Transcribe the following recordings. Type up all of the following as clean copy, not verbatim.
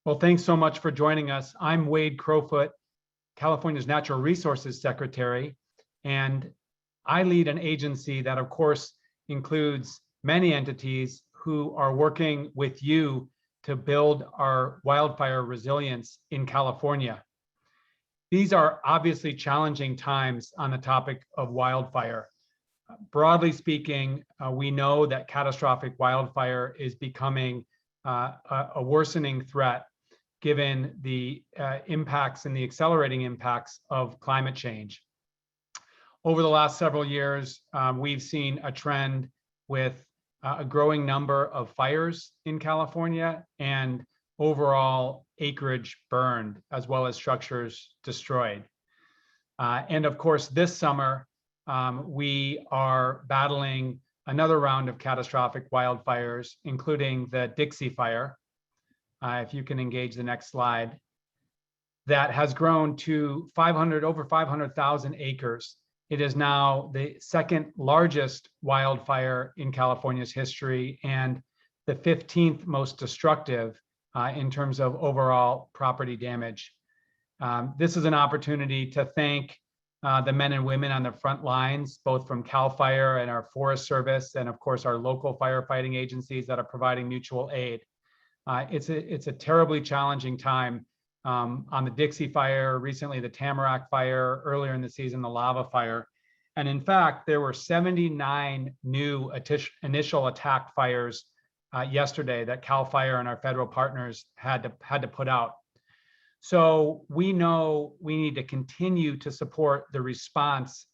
Well, thanks so much for joining us. I'm Wade Crowfoot, California's Natural Resources Secretary, and I lead an agency that, of course, includes many entities who are working with you to build our wildfire resilience in California. These are obviously challenging times on the topic of wildfire. Broadly speaking, we know that catastrophic wildfire is becoming a worsening threat given the impacts and the accelerating impacts of climate change. Over the last several years, we've seen a trend with a growing number of fires in California and overall acreage burned, as well as structures destroyed. And of course, this summer, we are battling another round of catastrophic wildfires, including the Dixie Fire, if you can engage the next slide, that has grown to over 500,000 acres. It is now the second largest wildfire in California's history and the 15th most destructive in terms of overall property damage. This is an opportunity to thank the men and women on the front lines, both from CAL FIRE and our Forest Service, and of course our local firefighting agencies that are providing mutual aid. It's a terribly challenging time on the Dixie Fire, recently the Tamarack Fire, earlier in the season, the Lava Fire. And in fact, there were 79 new initial attack fires yesterday that CAL FIRE and our federal partners had to put out. So we know we need to continue to support the response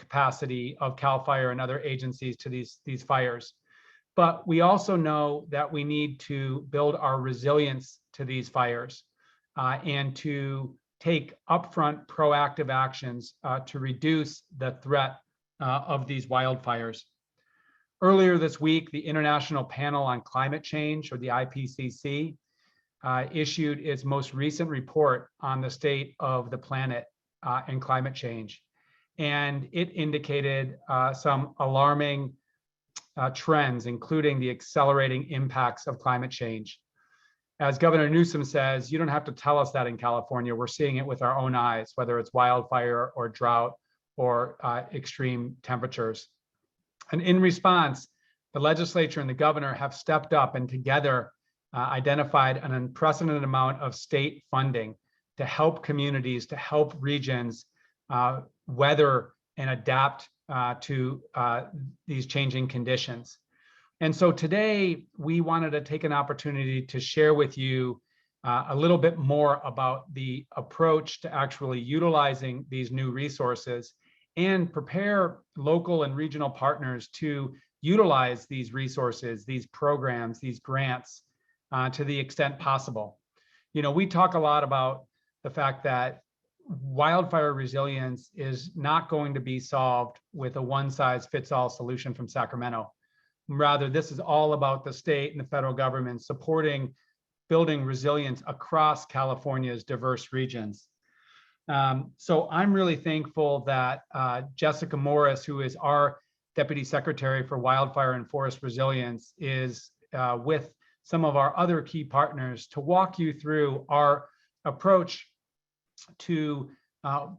capacity of CAL FIRE and other agencies to these fires. But we also know that we need to build our resilience to these fires and to take upfront proactive actions to reduce the threat of these wildfires. Earlier this week, the International Panel on Climate Change, or the IPCC, issued its most recent report on the state of the planet and climate change. And it indicated some alarming trends, including the accelerating impacts of climate change. As Governor Newsom says, you don't have to tell us that in California. We're seeing it with our own eyes, whether it's wildfire or drought or extreme temperatures. And in response, the legislature and the governor have stepped up and together identified an unprecedented amount of state funding to help communities, to help regions weather and adapt to these changing conditions. And so today we wanted to take an opportunity to share with you a little bit more about the approach to actually utilizing these new resources and prepare local and regional partners to utilize these resources, these programs, these grants to the extent possible. You know, we talk a lot about the fact that wildfire resilience is not going to be solved with a one-size-fits-all solution from Sacramento. Rather, this is all about the state and the federal government supporting building resilience across California's diverse regions. So I'm really thankful that Jessica Morris, who is our Deputy Secretary for Wildfire and Forest Resilience, is with some of our other key partners to walk you through our approach to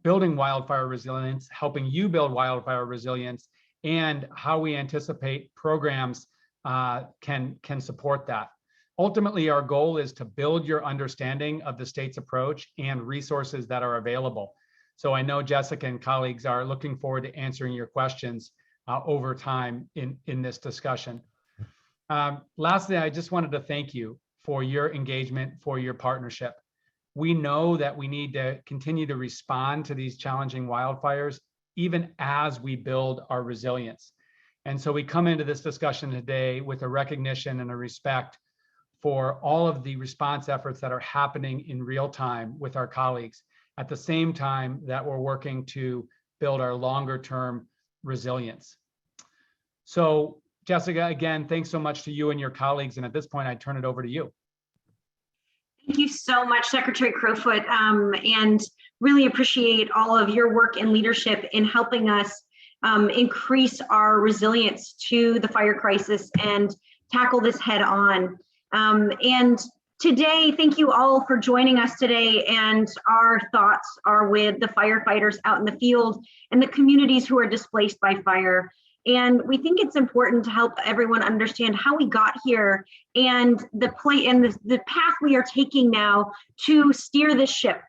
building wildfire resilience, helping you build wildfire resilience, and how we anticipate programs can support that. Ultimately, our goal is to build your understanding of the state's approach and resources that are available. So I know Jessica and colleagues are looking forward to answering your questions over time in this discussion. Lastly, I just wanted to thank you for your engagement, for your partnership. We know that we need to continue to respond to these challenging wildfires, even as we build our resilience. And so we come into this discussion today with a recognition and a respect for all of the response efforts that are happening in real time with our colleagues, at the same time that we're working to build our longer term resilience. So Jessica, again, thanks so much to you and your colleagues. And at this point, I turn it over to you. Thank you so much, Secretary Crowfoot, and really appreciate all of your work and leadership in helping us increase our resilience to the fire crisis and tackle this head on. And Today, thank you all for joining us today, and our thoughts are with the firefighters out in the field and the communities who are displaced by fire. And we think it's important to help everyone understand how we got here and the path we are taking now to steer this ship,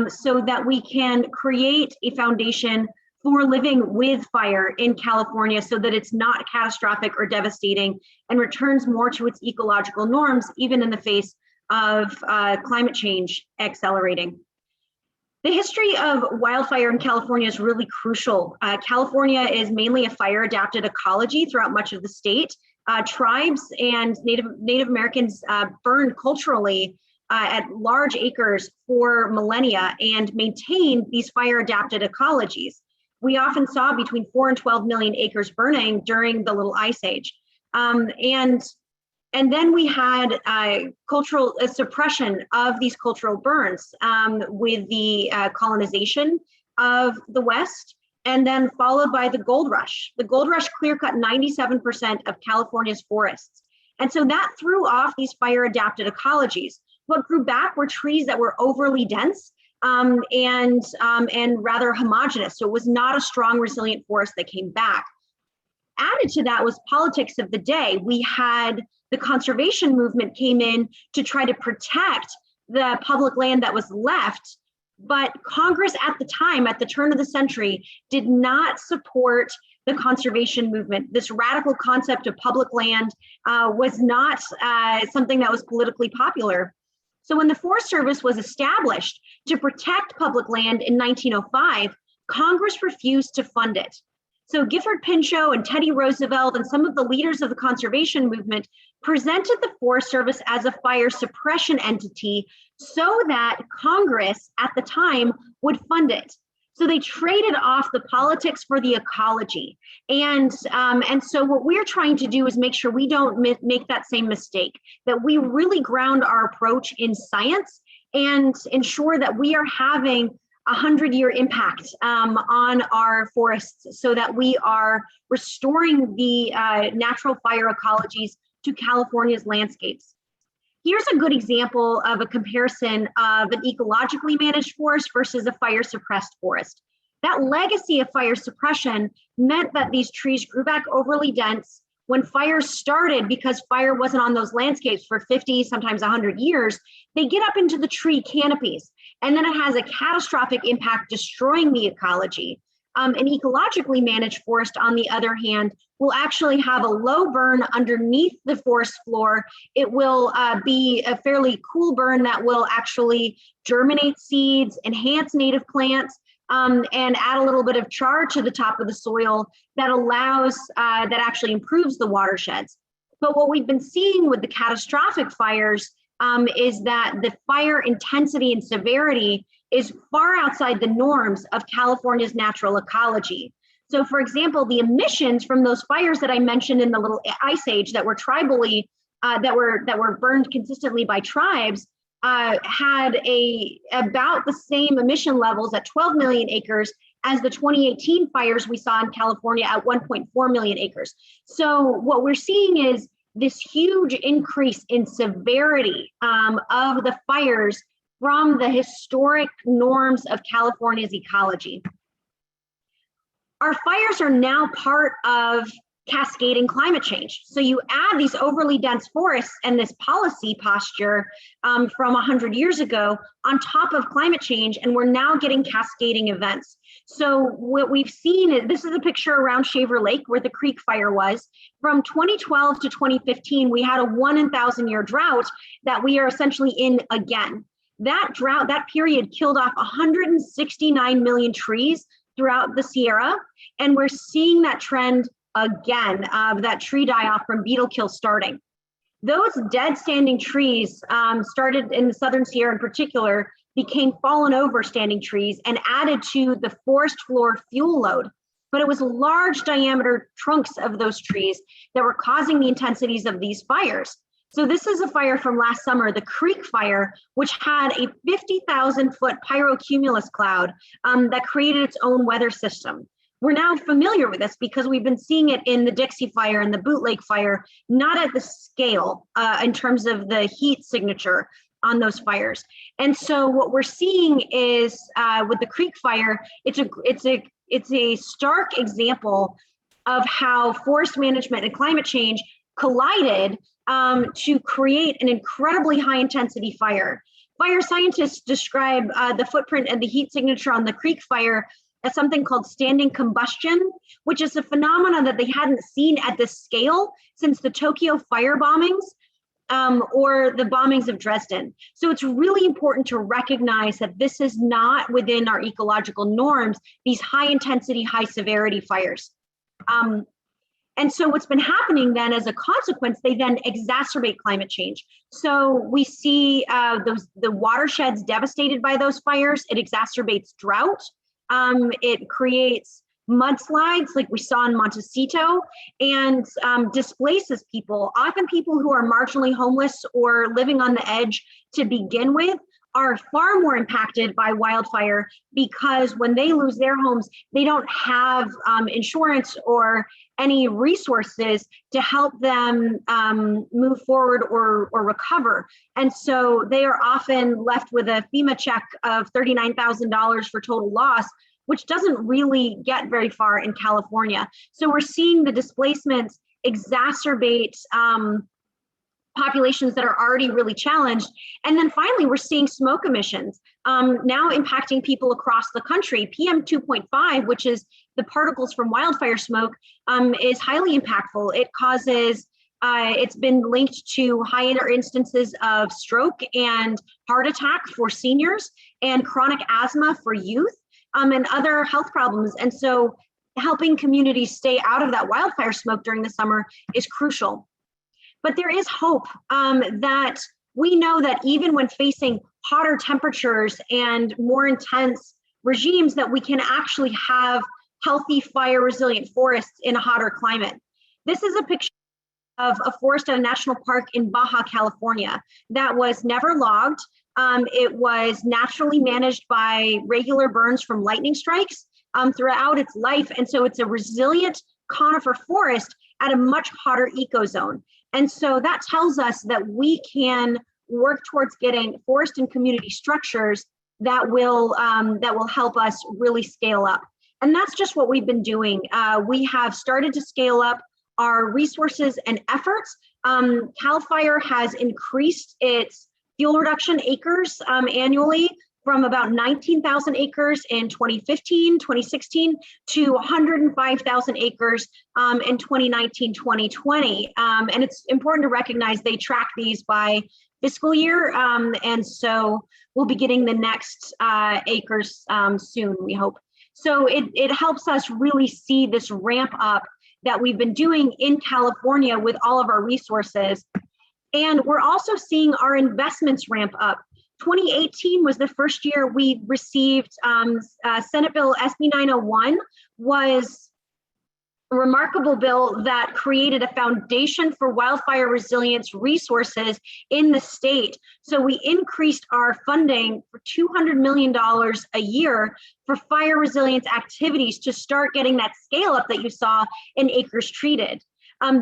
so that we can create a foundation for living with fire in California so that it's not catastrophic or devastating and returns more to its ecological norms, even in the face of climate change accelerating. The history of wildfire in California is really crucial. California is mainly a fire-adapted ecology throughout much of the state. Tribes and Native Americans burned culturally at large acres for millennia and maintained these fire-adapted ecologies. We often saw between 4 and 12 million acres burning during the Little Ice Age. And then we had cultural suppression of these cultural burns with the colonization of the West, and then followed by the gold rush. The gold rush clear-cut 97% of California's forests. And so that threw off these fire-adapted ecologies. What grew back were trees that were overly dense and rather homogeneous. So it was not a strong, resilient forest that came back. Added to that was politics of the day. We had the conservation movement came in to try to protect the public land that was left, but Congress at the time, at the turn of the century, did not support the conservation movement. This radical concept of public land was not something that was politically popular. So when the Forest Service was established to protect public land in 1905, Congress refused to fund it. So Gifford Pinchot and Teddy Roosevelt and some of the leaders of the conservation movement presented the Forest Service as a fire suppression entity so that Congress at the time would fund it. So they traded off the politics for the ecology. And so what we're trying to do is make sure we don't make that same mistake, that we really ground our approach in science and ensure that we are having 100-year impact on our forests so that we are restoring the natural fire ecologies to California's landscapes. Here's a good example of a comparison of an ecologically managed forest versus a fire suppressed forest. That legacy of fire suppression meant that these trees grew back overly dense. When fires started, because fire wasn't on those landscapes for 50, sometimes 100 years, they get up into the tree canopies. And then it has a catastrophic impact, destroying the ecology. An ecologically managed forest, on the other hand, will actually have a low burn underneath the forest floor. It will be a fairly cool burn that will actually germinate seeds, enhance native plants, and add a little bit of char to the top of the soil that allows, that actually improves the watersheds. But what we've been seeing with the catastrophic fires is that the fire intensity and severity is far outside the norms of California's natural ecology. So for example, the emissions from those fires that I mentioned in the Little Ice Age that were tribally, that were burned consistently by tribes, had about the same emission levels at 12 million acres as the 2018 fires we saw in California at 1.4 million acres. So what we're seeing is this huge increase in severity of the fires from the historic norms of California's ecology. Our fires are now part of cascading climate change. So you add these overly dense forests and this policy posture from 100 years ago on top of climate change, and we're now getting cascading events. So what we've seen is, this is a picture around Shaver Lake where the creek fire was. From 2012 to 2015, we had a 1 in 1,000 year drought that we are essentially in again. That drought, that period killed off 169 million trees throughout the Sierra, and we're seeing that trend again of that tree die-off from beetle kill starting. Those dead standing trees started in the Southern Sierra in particular, became fallen over standing trees and added to the forest floor fuel load. But it was large diameter trunks of those trees that were causing the intensities of these fires. So this is a fire from last summer, the Creek Fire, which had a 50,000 foot pyrocumulus cloud that created its own weather system. We're now familiar with this because we've been seeing it in the Dixie Fire and the Boot Lake Fire, not at the scale in terms of the heat signature on those fires. And so what we're seeing is with the Creek Fire, it's a stark example of how forest management and climate change collided to create an incredibly high intensity fire. Fire scientists describe the footprint and the heat signature on the Creek Fire as something called standing combustion, which is a phenomenon that they hadn't seen at this scale since the Tokyo fire bombings or the bombings of Dresden. So it's really important to recognize that this is not within our ecological norms, these high intensity, high severity fires. And so what's been happening then as a consequence, they then exacerbate climate change. So we see the watersheds devastated by those fires. It exacerbates drought. It creates mudslides like we saw in Montecito, and displaces people. Often people who are marginally homeless or living on the edge to begin with are far more impacted by wildfire, because when they lose their homes, they don't have insurance or any resources to help them move forward or recover. And so they are often left with a FEMA check of $39,000 for total loss, which doesn't really get very far in California. So we're seeing the displacements exacerbate populations that are already really challenged. And then finally, we're seeing smoke emissions now impacting people across the country. PM 2.5, which is the particles from wildfire smoke, is highly impactful. It causes, it's been linked to higher instances of stroke and heart attack for seniors, and chronic asthma for youth, and other health problems. And so helping communities stay out of that wildfire smoke during the summer is crucial. But there is hope that we know that even when facing hotter temperatures and more intense regimes, that we can actually have healthy fire resilient forests in a hotter climate. This is a picture of a forest at a national park in Baja California that was never logged. It was naturally managed by regular burns from lightning strikes throughout its life. And so it's a resilient conifer forest at a much hotter ecozone. And so that tells us that we can work towards getting forest and community structures that will help us really scale up. And that's just what we've been doing. We have started to scale up our resources and efforts. CAL FIRE has increased its fuel reduction acres annually from about 19,000 acres in 2015, 2016 to 105,000 acres in 2019, 2020. And it's important to recognize they track these by fiscal year. And so we'll be getting the next acres soon, we hope. So it helps us really see this ramp up that we've been doing in California with all of our resources. And we're also seeing our investments ramp up. 2018 was the first year we received Senate Bill SB 901, was a remarkable bill that created a foundation for wildfire resilience resources in the state. So we increased our funding for $200 million a year for fire resilience activities to start getting that scale up that you saw in acres treated.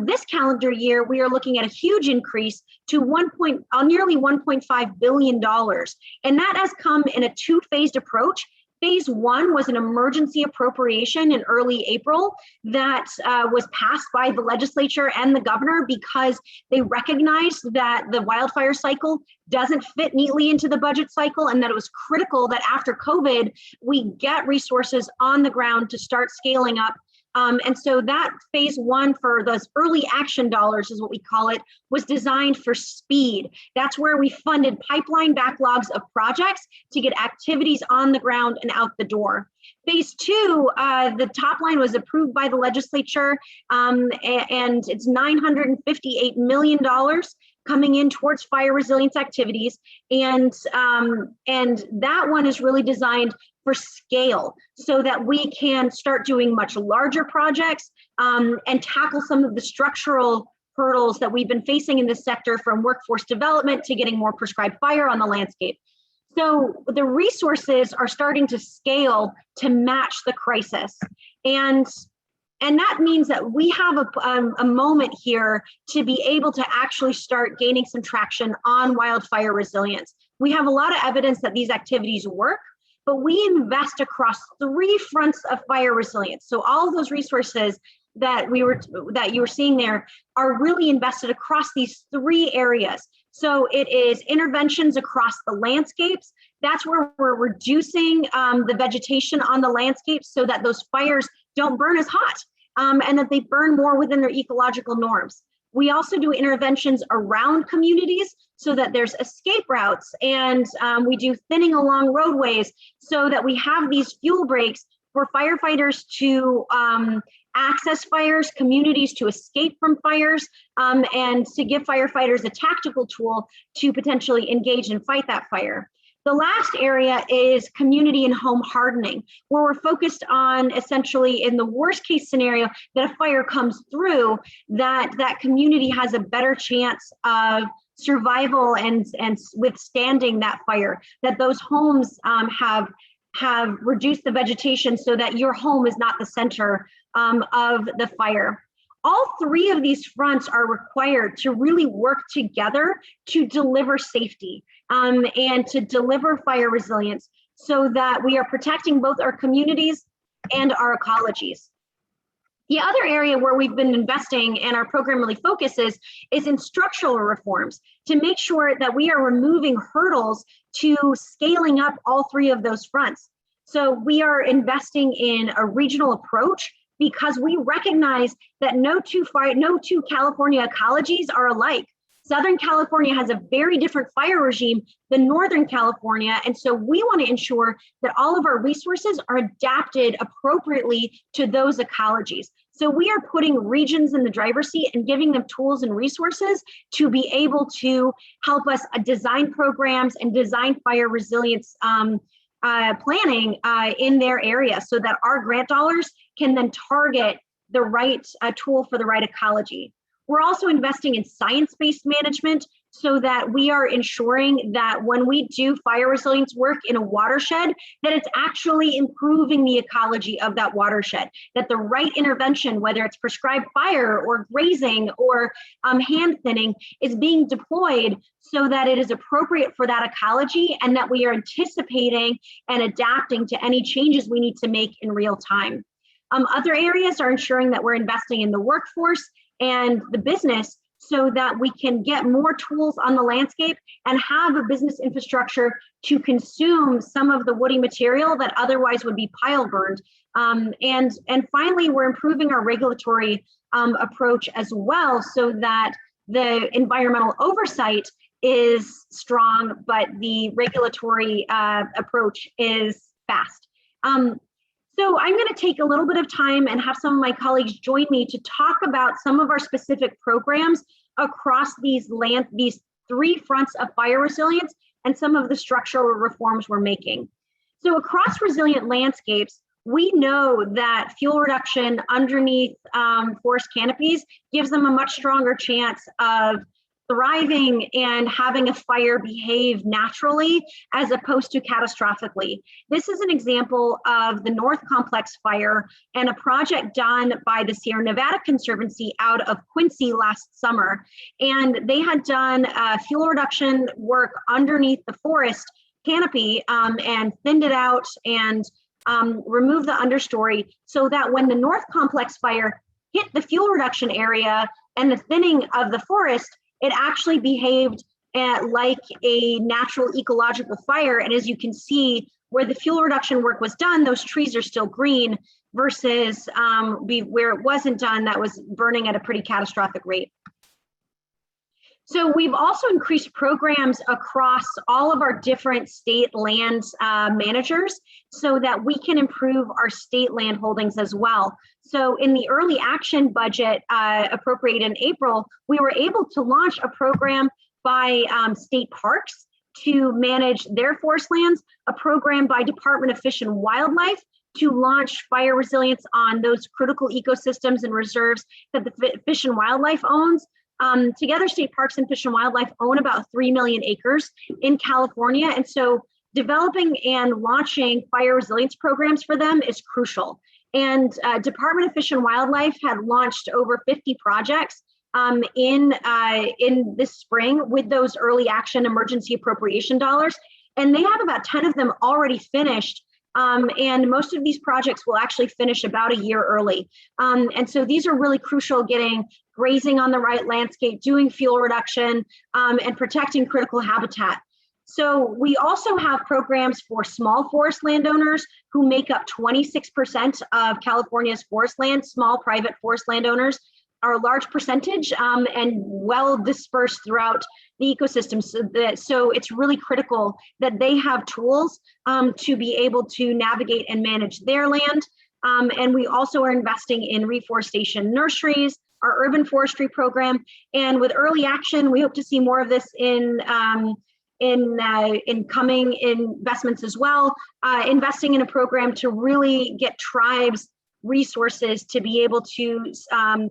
This calendar year, we are looking at a huge increase to nearly $1.5 billion. And that has come in a two-phased approach. Phase one was an emergency appropriation in early April that was passed by the legislature and the governor because they recognized that the wildfire cycle doesn't fit neatly into the budget cycle, and that it was critical that after COVID, we get resources on the ground to start scaling up. And so that phase one for those early action dollars is what we call it, was designed for speed. That's where we funded pipeline backlogs of projects to get activities on the ground and out the door. Phase two, the top line was approved by the legislature, and it's $958 million coming in towards fire resilience activities. And that one is really designed for scale so that we can start doing much larger projects and tackle some of the structural hurdles that we've been facing in this sector, from workforce development to getting more prescribed fire on the landscape. So the resources are starting to scale to match the crisis. And that means that we have a moment here to be able to actually start gaining some traction on wildfire resilience. We have a lot of evidence that these activities work, but we invest across 3 fronts of fire resilience. So all of those resources that you were seeing there are really invested across these 3 areas. So it is interventions across the landscapes. That's where we're reducing the vegetation on the landscapes so that those fires don't burn as hot and that they burn more within their ecological norms. We also do interventions around communities so that there's escape routes, and we do thinning along roadways so that we have these fuel breaks for firefighters to access fires, communities to escape from fires, and to give firefighters a tactical tool to potentially engage and fight that fire. The last area is community and home hardening, where we're focused on essentially in the worst case scenario that a fire comes through, that community has a better chance of survival and withstanding that fire, that those homes have reduced the vegetation so that your home is not the center of the fire. All 3 of these fronts are required to really work together to deliver safety and to deliver fire resilience so that we are protecting both our communities and our ecologies. The other area where we've been investing and our program really focuses is in structural reforms to make sure that we are removing hurdles to scaling up all 3 of those fronts. So we are investing in a regional approach because we recognize that no two California ecologies are alike. Southern California has a very different fire regime than Northern California. And so we want to ensure that all of our resources are adapted appropriately to those ecologies. So we are putting regions in the driver's seat and giving them tools and resources to be able to help us design programs and design fire resilience planning in their area so that our grant dollars can then target the right tool for the right ecology. We're also investing in science-based management so that we are ensuring that when we do fire resilience work in a watershed, that it's actually improving the ecology of that watershed, that the right intervention, whether it's prescribed fire or grazing or hand thinning, is being deployed so that it is appropriate for that ecology and that we are anticipating and adapting to any changes we need to make in real time. Other areas are ensuring that we're investing in the workforce and the business so that we can get more tools on the landscape and have a business infrastructure to consume some of the woody material that otherwise would be pile burned. And finally, we're improving our regulatory approach as well so that the environmental oversight is strong, but the regulatory approach is fast. So I'm going to take a little bit of time and have some of my colleagues join me to talk about some of our specific programs across these 3 fronts of fire resilience and some of the structural reforms we're making. So across resilient landscapes, we know that fuel reduction underneath forest canopies gives them a much stronger chance of thriving and having a fire behave naturally as opposed to catastrophically. This is an example of the North Complex fire and a project done by the Sierra Nevada Conservancy out of Quincy last summer. And they had done fuel reduction work underneath the forest canopy and thinned it out and removed the understory so that when the North Complex fire hit the fuel reduction area and the thinning of the forest, it actually behaved like a natural ecological fire. And as you can see, where the fuel reduction work was done, those trees are still green versus where it wasn't done, that was burning at a pretty catastrophic rate. So we've also increased programs across all of our different state land managers so that we can improve our state land holdings as well. So in the early action budget appropriated in April, we were able to launch a program by state parks to manage their forest lands, a program by Department of Fish and Wildlife to launch fire resilience on those critical ecosystems and reserves that the Fish and Wildlife owns. Together, state parks and Fish and Wildlife own about 3 million acres in California. And so developing and launching fire resilience programs for them is crucial. And Department of Fish and Wildlife had launched over 50 projects in this spring with those early action emergency appropriation dollars. And they have about 10 of them already finished. And most of these projects will actually finish about a year early. And so these are really crucial, getting grazing on the right landscape, doing fuel reduction, and protecting critical habitat. So we also have programs for small forest landowners who make up 26% of California's forest land. Small private forest landowners are a large percentage and well dispersed throughout the ecosystem. So it's really critical that they have tools to be able to navigate and manage their land. And we also are investing in reforestation nurseries, our urban forestry program. And with early action, we hope to see more of this in coming investments as well, investing in a program to really get tribes resources to be able to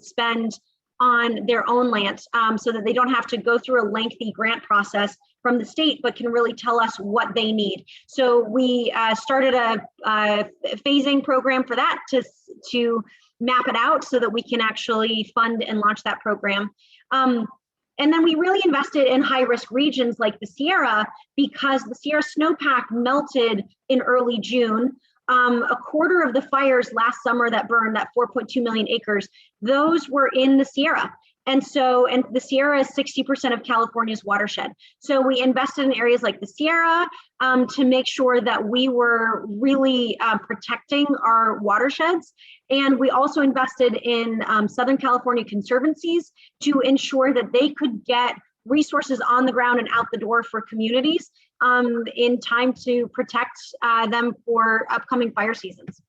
spend on their own land, so that they don't have to go through a lengthy grant process from the state, but can really tell us what they need. So we started a phasing program for that to map it out so that we can actually fund and launch that program. And then we really invested in high-risk regions like the Sierra, because the Sierra snowpack melted in early June. A quarter of the fires last summer that burned, that 4.2 million acres, those were in the Sierra. And the Sierra is 60% of California's watershed. So we invested in areas like the Sierra to make sure that we were really protecting our watersheds. And we also invested in Southern California conservancies to ensure that they could get resources on the ground and out the door for communities in time to protect them for upcoming fire seasons.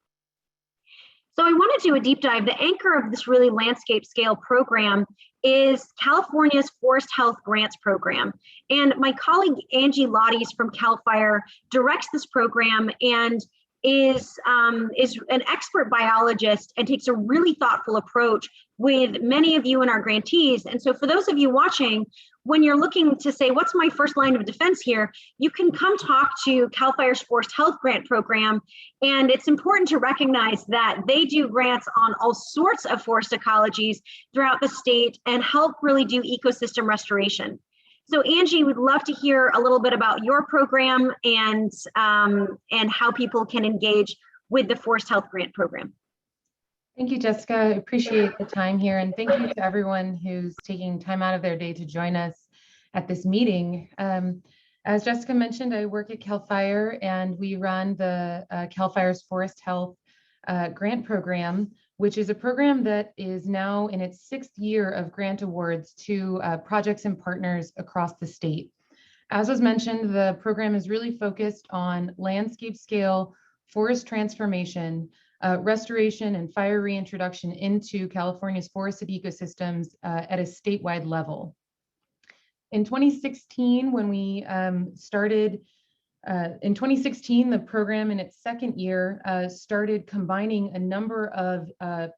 So I want to do a deep dive. The anchor of this really landscape scale program is California's Forest Health Grants Program. And my colleague Angie Lotties from CAL FIRE directs this program and is an expert biologist and takes a really thoughtful approach with many of you in our grantees. And so for those of you watching, when you're looking to say, what's my first line of defense here, you can come talk to CAL FIRE's Forest Health Grant Program. And it's important to recognize that they do grants on all sorts of forest ecologies throughout the state and help really do ecosystem restoration. So Angie, we'd love to hear a little bit about your program and how people can engage with the Forest Health Grant Program. Thank you, Jessica. I appreciate the time here. And thank you to everyone who's taking time out of their day to join us at this meeting. As Jessica mentioned, I work at CAL FIRE and we run the CAL FIRE's Forest Health Grant Program, which is a program that is now in its 6th year of grant awards to projects and partners across the state. As was mentioned, the program is really focused on landscape scale forest transformation, restoration and fire reintroduction into California's forested ecosystems at a statewide level. In 2016, when we started, in 2016, the program in its 2nd year started combining a number of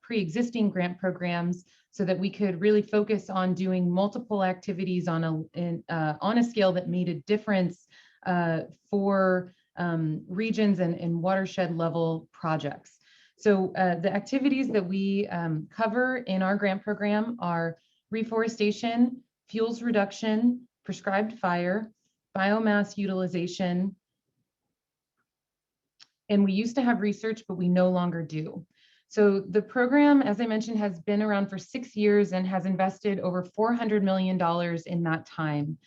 pre-existing grant programs so that we could really focus on doing multiple activities on a scale that made a difference for regions and watershed level projects. So the activities that we cover in our grant program are reforestation, fuels reduction, prescribed fire, biomass utilization, and we used to have research, but we no longer do. So the program, as I mentioned, has been around for 6 years and has invested over $400 million in that time.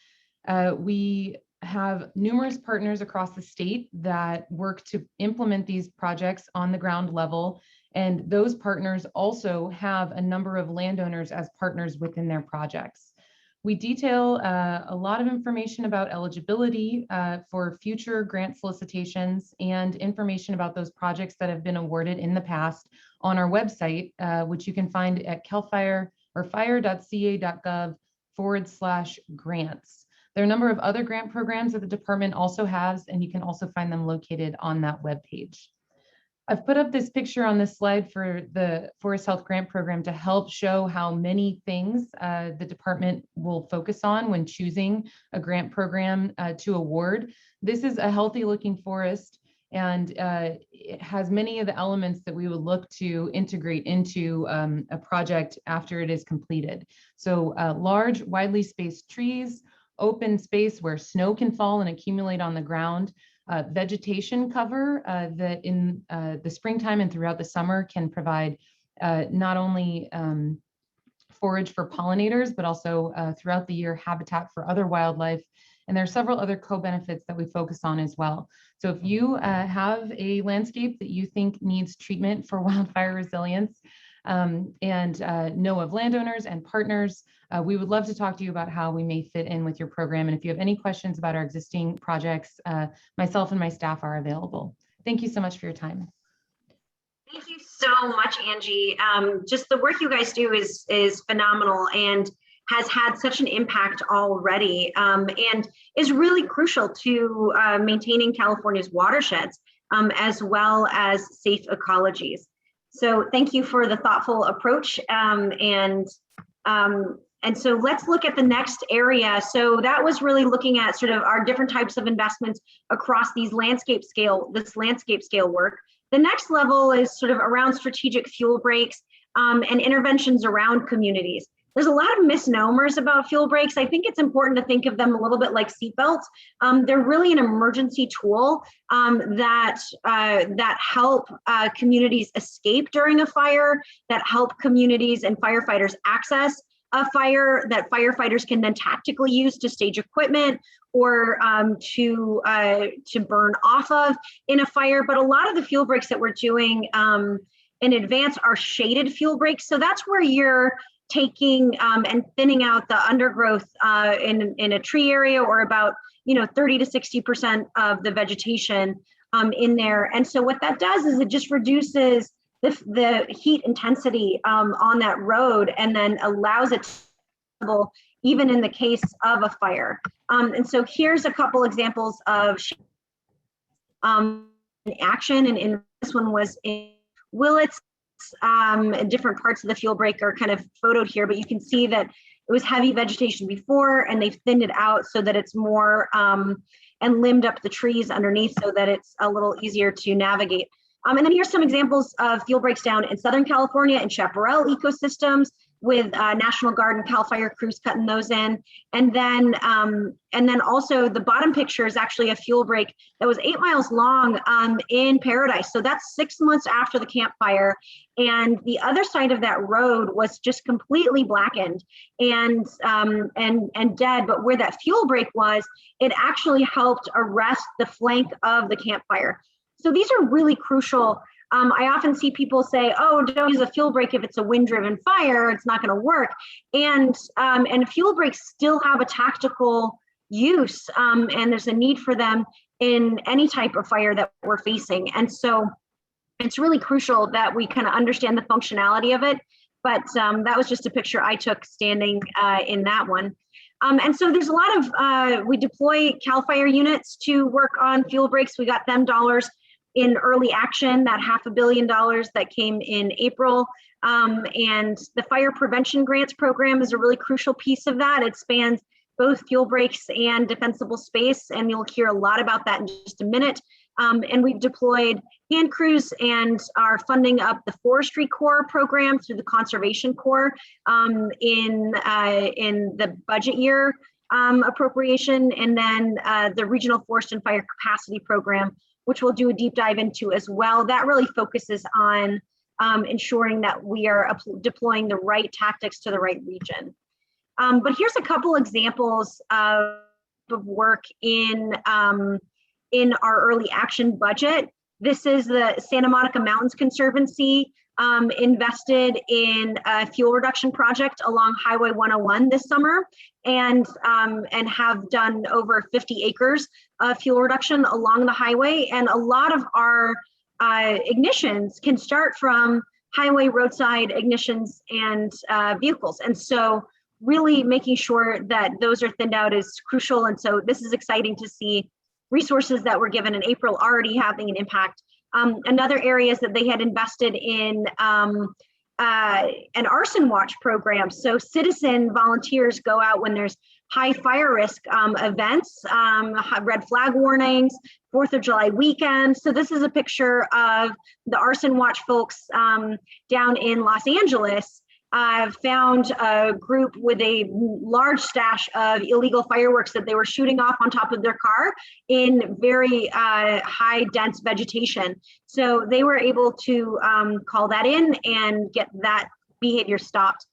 We have numerous partners across the state that work to implement these projects on the ground level. And those partners also have a number of landowners as partners within their projects. We detail a lot of information about eligibility for future grant solicitations and information about those projects that have been awarded in the past on our website, which you can find at calfire or fire.ca.gov/grants. There are a number of other grant programs that the department also has, and you can also find them located on that webpage. I've put up this picture on this slide for the Forest Health Grant Program to help show how many things the department will focus on when choosing a grant program to award. This is a healthy looking forest And it has many of the elements that we would look to integrate into a project after it is completed. So large, widely spaced trees, open space where snow can fall and accumulate on the ground, vegetation cover that in the springtime and throughout the summer can provide not only forage for pollinators, but also throughout the year habitat for other wildlife. And there are several other co-benefits that we focus on as well. So if you have a landscape that you think needs treatment for wildfire resilience and know of landowners and partners, we would love to talk to you about how we may fit in with your program. And if you have any questions about our existing projects, myself and my staff are available. Thank you so much for your time. Thank you so much, Angie. Just the work you guys do is phenomenal and has had such an impact already, and is really crucial to maintaining California's watersheds, as well as safe ecologies. So thank you for the thoughtful approach. And so let's look at the next area. So that was really looking at sort of our different types of investments across this landscape scale work. The next level is sort of around strategic fuel breaks and interventions around communities. There's a lot of misnomers about fuel breaks. I think it's important to think of them a little bit like seatbelts. They're really an emergency tool that help communities escape during a fire, that help communities and firefighters access a fire, that firefighters can then tactically use to stage equipment or to burn off of in a fire. But a lot of the fuel breaks that we're doing in advance are shaded fuel breaks. So that's where you're taking and thinning out the undergrowth in a tree area, or about 30 to 60% of the vegetation in there. And so what that does is it just reduces the heat intensity on that road, and then allows it to even in the case of a fire. And so here's a couple examples of action, and in this one was in Willits. Different parts of the fuel break are kind of photoed here, but you can see that it was heavy vegetation before, and they've thinned it out so that it's more and limbed up the trees underneath so that it's a little easier to navigate. And then here's some examples of fuel breaks down in Southern California and chaparral ecosystems, with National Guard and CAL FIRE crews cutting those in. And then also the bottom picture is actually a fuel break that was 8 miles long in Paradise. So that's 6 months after the campfire. And the other side of that road was just completely blackened and dead. But where that fuel break was, it actually helped arrest the flank of the campfire. So these are really crucial. I often see people say, oh, don't use a fuel break if it's a wind-driven fire, it's not going to work. And fuel breaks still have a tactical use, and there's a need for them in any type of fire that we're facing. And so it's really crucial that we kind of understand the functionality of it. But that was just a picture I took standing in that one. And so there's a lot of, we deploy CAL FIRE units to work on fuel breaks. We got them dollars in early action, that $500 million that came in April. And the Fire Prevention Grants Program is a really crucial piece of that. It spans both fuel breaks and defensible space, and you'll hear a lot about that in just a minute. And we've deployed hand crews and are funding up the Forestry Corps program through the Conservation Corps in the budget year appropriation, and then the Regional Forest and Fire Capacity Program, which we'll do a deep dive into as well. That really focuses on ensuring that we are deploying the right tactics to the right region. But here's a couple examples of work in our early action budget. This is the Santa Monica Mountains Conservancy invested in a fuel reduction project along Highway 101 this summer, and have done over 50 acres of fuel reduction along the highway. And a lot of our ignitions can start from highway roadside ignitions and vehicles. And so really making sure that those are thinned out is crucial. And so this is exciting to see resources that were given in April already having an impact. Another area is that they had invested in an arson watch program. So citizen volunteers go out when there's high fire risk events, red flag warnings, 4th of July weekend. So this is a picture of the Arson Watch folks down in Los Angeles. Found a group with a large stash of illegal fireworks that they were shooting off on top of their car in very high dense vegetation. So they were able to call that in and get that behavior stopped.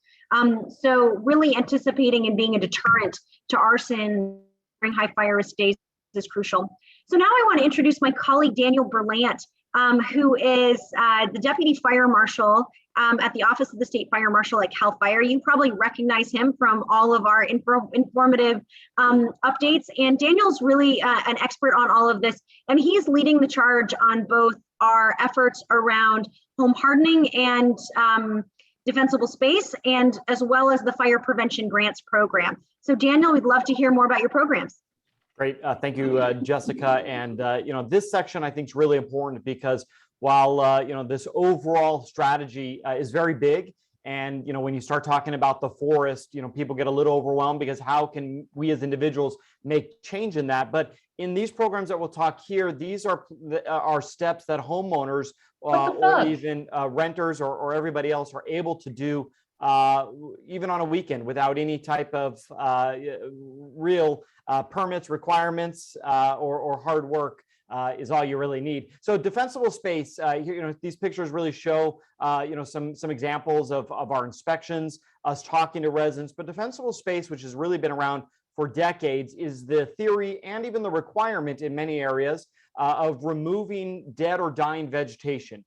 So really anticipating and being a deterrent to arson during high fire risk days is crucial. So now I want to introduce my colleague, Daniel Berlant, who is the Deputy Fire Marshal at the Office of the State Fire Marshal at CAL FIRE. You probably recognize him from all of our informative updates. And Daniel's really an expert on all of this. And he's leading the charge on both our efforts around home hardening and defensible space, and as well as the Fire Prevention Grants Program. So Daniel, we'd love to hear more about your programs. Great, thank you, Jessica. And this section I think is really important because while this overall strategy is very big, and when you start talking about the forest, people get a little overwhelmed because how can we as individuals make change in that? But in these programs that we'll talk here, these are steps that homeowners or even renters or everybody else are able to do even on a weekend without any type of real permits, requirements, or hard work. Is all you really need. So defensible space, here, these pictures really show, some examples of our inspections, us talking to residents, but defensible space, which has really been around for decades, is the theory and even the requirement in many areas of removing dead or dying vegetation.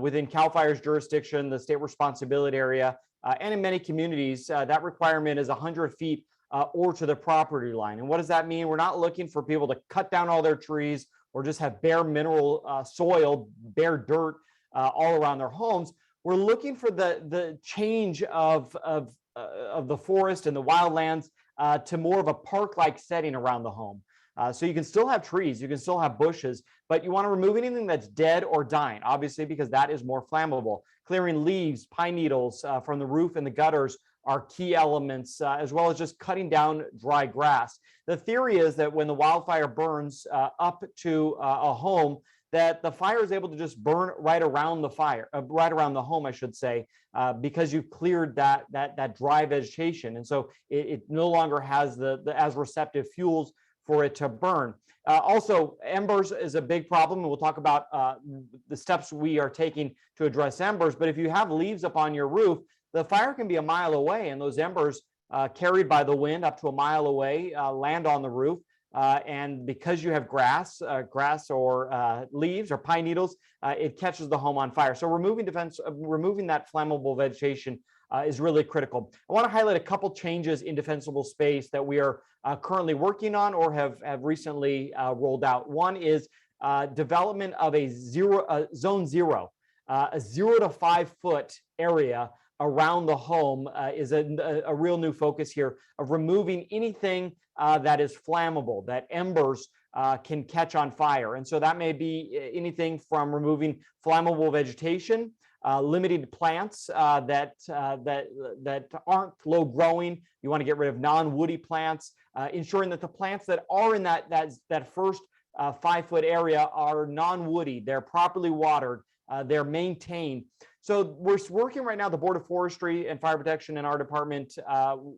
Within CAL FIRE's jurisdiction, the state responsibility area, and in many communities, that requirement is 100 feet or to the property line. And what does that mean? We're not looking for people to cut down all their trees or just have bare mineral soil, bare dirt all around their homes. We're looking for the change of the forest and the wildlands to more of a park-like setting around the home. So you can still have trees, you can still have bushes, but you want to remove anything that's dead or dying, obviously, because that is more flammable. Clearing leaves, pine needles from the roof and the gutters are key elements, as well as just cutting down dry grass. The theory is that when the wildfire burns up to a home, that the fire is able to just burn right around the fire, right around the home, I should say, because you've cleared that dry vegetation. And so it no longer has the as receptive fuels for it to burn. Also, embers is a big problem, and we'll talk about the steps we are taking to address embers. But if you have leaves up on your roof, the fire can be a mile away, and those embers carried by the wind up to a mile away land on the roof. And because you have grass or leaves or pine needles, it catches the home on fire. So removing that flammable vegetation is really critical. I want to highlight a couple changes in defensible space that we are currently working on or have recently rolled out. One is development of a zone zero, a 0 to 5 foot area around the home is a real new focus here of removing anything that is flammable, that embers can catch on fire. And so that may be anything from removing flammable vegetation, limited plants that aren't low growing. You want to get rid of non-woody plants, ensuring that the plants that are in that first 5 foot area are non-woody, they're properly watered, they're maintained. So we're working right now, the Board of Forestry and Fire Protection in our department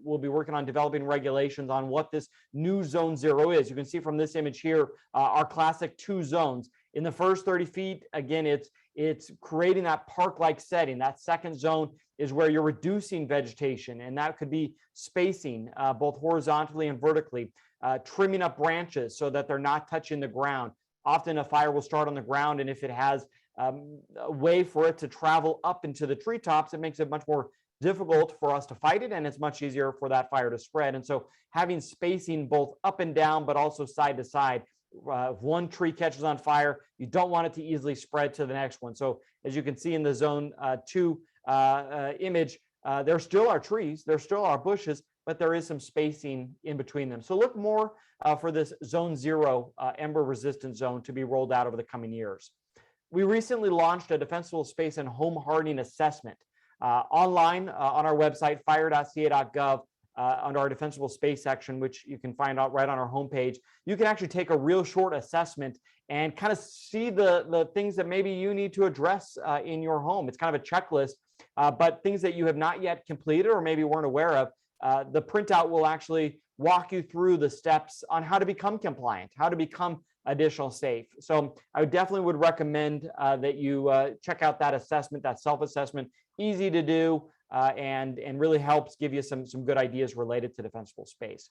will be working on developing regulations on what this new zone zero is. You can see from this image here, our classic 2 zones. In the first 30 feet, again, it's creating that park-like setting. That second zone is where you're reducing vegetation, and that could be spacing both horizontally and vertically, trimming up branches so that they're not touching the ground. Often a fire will start on the ground, and if it has a way for it to travel up into the treetops, it makes it much more difficult for us to fight it, and it's much easier for that fire to spread. And so having spacing both up and down, but also side to side. If one tree catches on fire, you don't want it to easily spread to the next one. So as you can see in the zone 2 image, there still are trees, there still are bushes, but there is some spacing in between them. So look more for this zone 0 ember resistant zone to be rolled out over the coming years. We recently launched a defensible space and home hardening assessment online on our website, fire.ca.gov. under our defensible space section, which you can find out right on our homepage, you can actually take a real short assessment and kind of see the things that maybe you need to address in your home. It's kind of a checklist, but things that you have not yet completed or maybe weren't aware of. The printout will actually walk you through the steps on how to become compliant, how to become additional safe. So I definitely would recommend that you check out that assessment, that self-assessment, easy to do, and really helps give you some good ideas related to defensible space.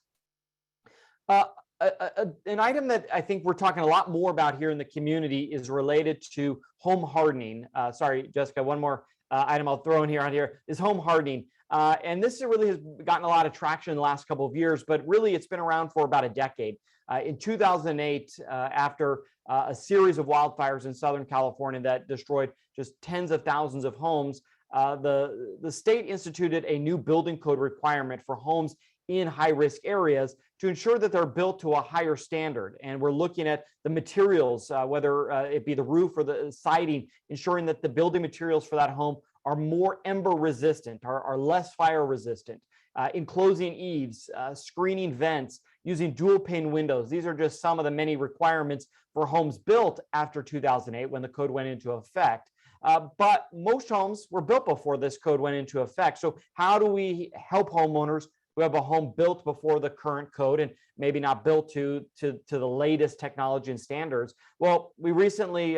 An item that I think we're talking a lot more about here in the community is related to home hardening. Sorry, Jessica, one more item I'll throw in here is home hardening. And this really has gotten a lot of traction in the last couple of years, but really it's been around for about a decade. In 2008, after a series of wildfires in Southern California that destroyed just tens of thousands of homes, the state instituted a new building code requirement for homes in high-risk areas to ensure that they're built to a higher standard. And we're looking at the materials, whether it be the roof or the siding, ensuring that the building materials for that home are more ember resistant, are less fire resistant, enclosing eaves, screening vents, using dual pane windows. These are just some of the many requirements for homes built after 2008 when the code went into effect. But most homes were built before this code went into effect. So how do we help homeowners who have a home built before the current code and maybe not built to the latest technology and standards? Well, we recently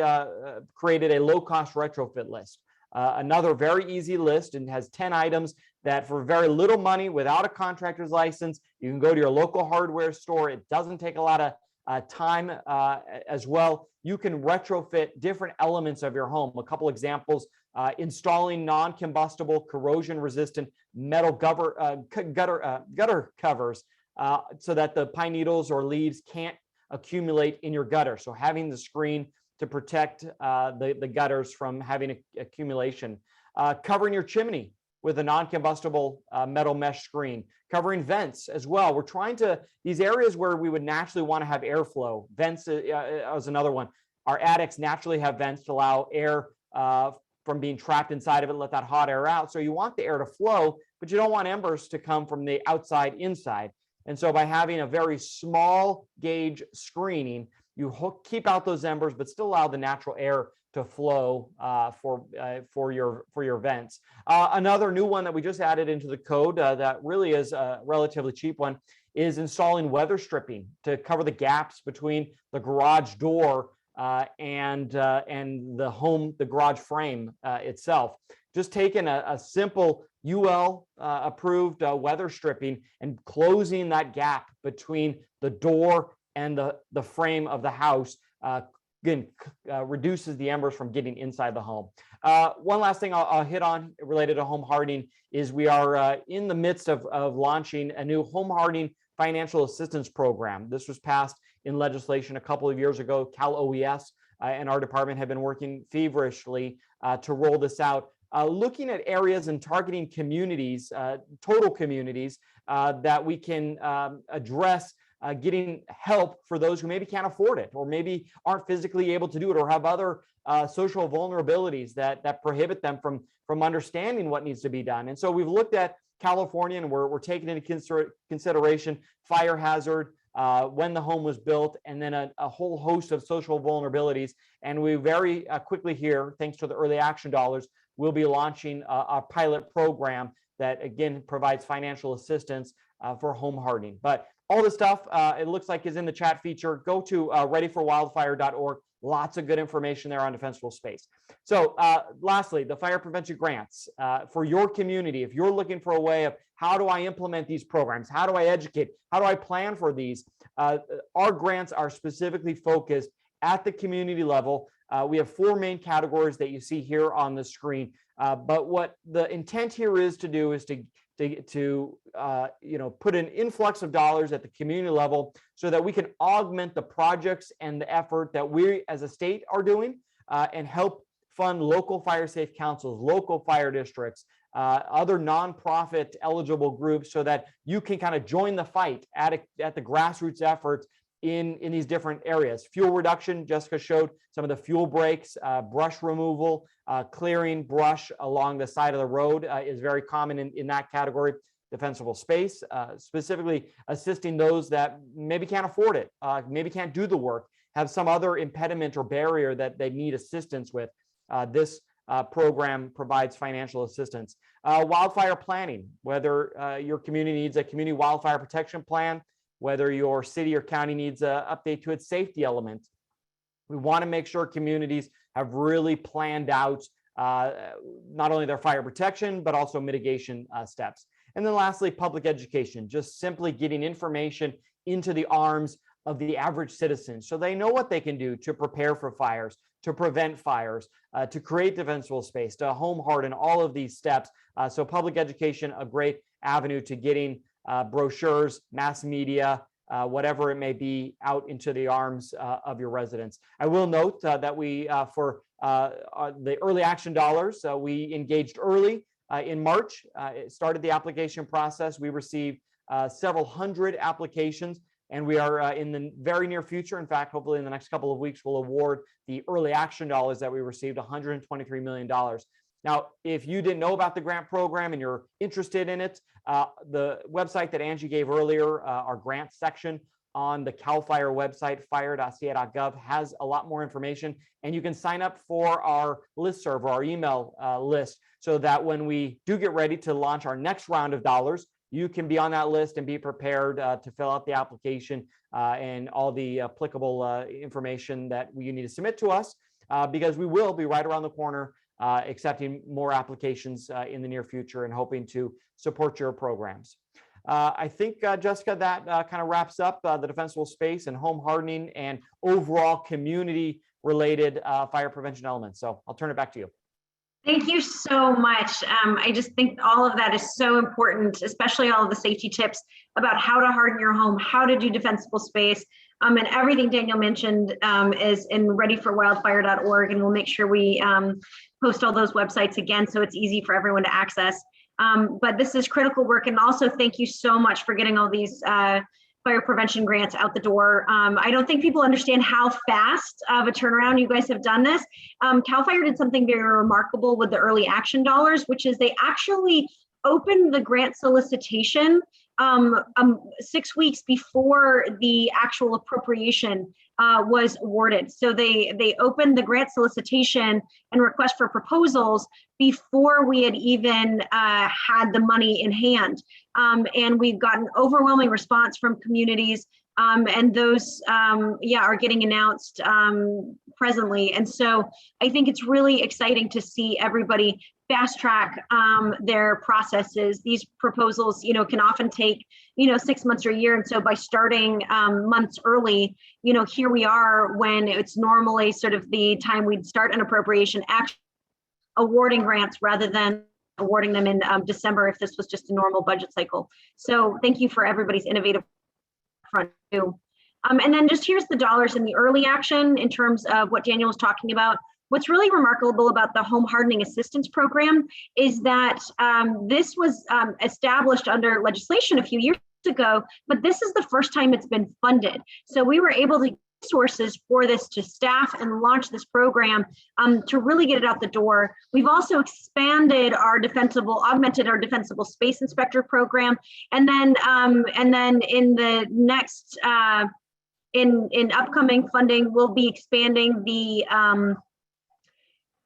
created a low-cost retrofit list. Another very easy list, and has 10 items that for very little money, without a contractor's license, you can go to your local hardware store. It doesn't take a lot of time as well. You can retrofit different elements of your home. A couple examples: installing non-combustible, corrosion-resistant metal gutter covers so that the pine needles or leaves can't accumulate in your gutter. So having the screen to protect the gutters from having accumulation. Covering your chimney with a non-combustible metal mesh screen. Covering vents as well. We're trying to, these areas where we would naturally want to have airflow. Vents is another one. Our attics naturally have vents to allow air from being trapped inside of it, let that hot air out. So you want the air to flow, but you don't want embers to come from the outside inside. And so by having a very small gauge screening, you keep out those embers, but still allow the natural air to flow for your vents. Another new one that we just added into the code that really is a relatively cheap one is installing weather stripping to cover the gaps between the garage door and the garage frame itself. Just taking a simple UL approved weather stripping and closing that gap between the door and the frame of the house, again, reduces the embers from getting inside the home. One last thing I'll hit on related to home hardening is we are in the midst of launching a new home hardening financial assistance program. This was passed in legislation a couple of years ago. Cal OES and our department have been working feverishly to roll this out, looking at areas and targeting communities, total communities, that we can address getting help for those who maybe can't afford it, or maybe aren't physically able to do it, or have other social vulnerabilities that prohibit them from understanding what needs to be done. And so we've looked at California, and we're taking into consideration fire hazard, when the home was built, and then a whole host of social vulnerabilities. And we very quickly here, thanks to the early action dollars, we'll be launching a pilot program that, again, provides financial assistance for home hardening. But all this stuff, it looks like, is in the chat feature. Go to readyforwildfire.org. Lots of good information there on defensible space. So lastly, the fire prevention grants for your community. If you're looking for a way of how do I implement these programs, how do I educate, how do I plan for these, our grants are specifically focused at the community level. We have 4 main categories that you see here on the screen. But what the intent here is to do is to put an influx of dollars at the community level so that we can augment the projects and the effort that we as a state are doing, and help fund local fire safe councils, local fire districts, other nonprofit eligible groups, so that you can kind of join the fight at the grassroots efforts in these different areas. Fuel reduction, Jessica showed some of the fuel breaks, brush removal, clearing brush along the side of the road is very common in that category. defensible space, specifically assisting those that maybe can't afford it, maybe can't do the work, have some other impediment or barrier that they need assistance with. This program provides financial assistance. Wildfire planning, whether your community needs a community wildfire protection plan, whether your city or county needs an update to its safety elements. We want to make sure communities have really planned out not only their fire protection, but also mitigation steps. And then lastly, public education, just simply getting information into the arms of the average citizen so they know what they can do to prepare for fires, to prevent fires, to create defensible space, to home harden, all of these steps. So public education, a great avenue to getting brochures, mass media, whatever it may be, out into the arms of your residents. I will note that we, for the early action dollars, we engaged early in March, started the application process. We received several hundred applications, and we are in the very near future, in fact, hopefully in the next couple of weeks, we'll award the early action dollars that we received, $123 million. Now, if you didn't know about the grant program and you're interested in it, the website that Angie gave earlier, our grant section on the CAL FIRE website, fire.ca.gov, has a lot more information, and you can sign up for our listserv or our email list so that when we do get ready to launch our next round of dollars, you can be on that list and be prepared to fill out the application and all the applicable information that you need to submit to us, because we will be right around the corner accepting more applications in the near future and hoping to support your programs. I think, Jessica, that kind of wraps up the defensible space and home hardening and overall community-related fire prevention elements. So I'll turn it back to you. Thank you so much. I just think all of that is so important, especially all of the safety tips about how to harden your home, how to do defensible space, and everything Daniel mentioned is in readyforwildfire.org, and we'll make sure we post all those websites again so it's easy for everyone to access. But this is critical work, and also thank you so much for getting all these fire prevention grants out the door. I don't think people understand how fast of a turnaround you guys have done this. CAL FIRE did something very remarkable with the early action dollars, which is they actually opened the grant solicitation 6 weeks before the actual appropriation was awarded. So they opened the grant solicitation and request for proposals before we had even had the money in hand. And we've gotten overwhelming response from communities, and those are getting announced presently. And so I think it's really exciting to see everybody fast track their processes. These proposals, can often take, 6 months or a year. And so by starting months early, here we are when it's normally sort of the time we'd start an appropriation, actually awarding grants rather than awarding them in December if this was just a normal budget cycle. So thank you for everybody's innovative front too. And then just here's the dollars in the early action in terms of what Daniel was talking about. What's really remarkable about the Home Hardening Assistance Program is that this was established under legislation a few years ago, but this is the first time it's been funded. So we were able to get resources for this to staff and launch this program to really get it out the door. We've also augmented our defensible space inspector program, and then in the next in upcoming funding, we'll be expanding the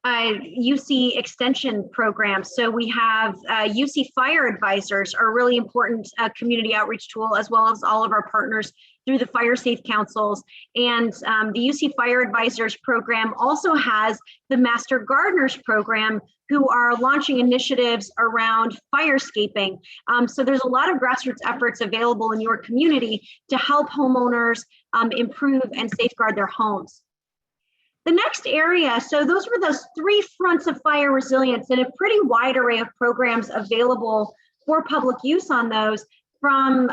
UC extension program. So we have UC Fire Advisors, are a really important community outreach tool, as well as all of our partners through the Fire Safe Councils. And the UC Fire Advisors program also has the Master Gardeners program, who are launching initiatives around firescaping. So there's a lot of grassroots efforts available in your community to help homeowners improve and safeguard their homes. The next area, so those were those 3 fronts of fire resilience, and a pretty wide array of programs available for public use on those, from,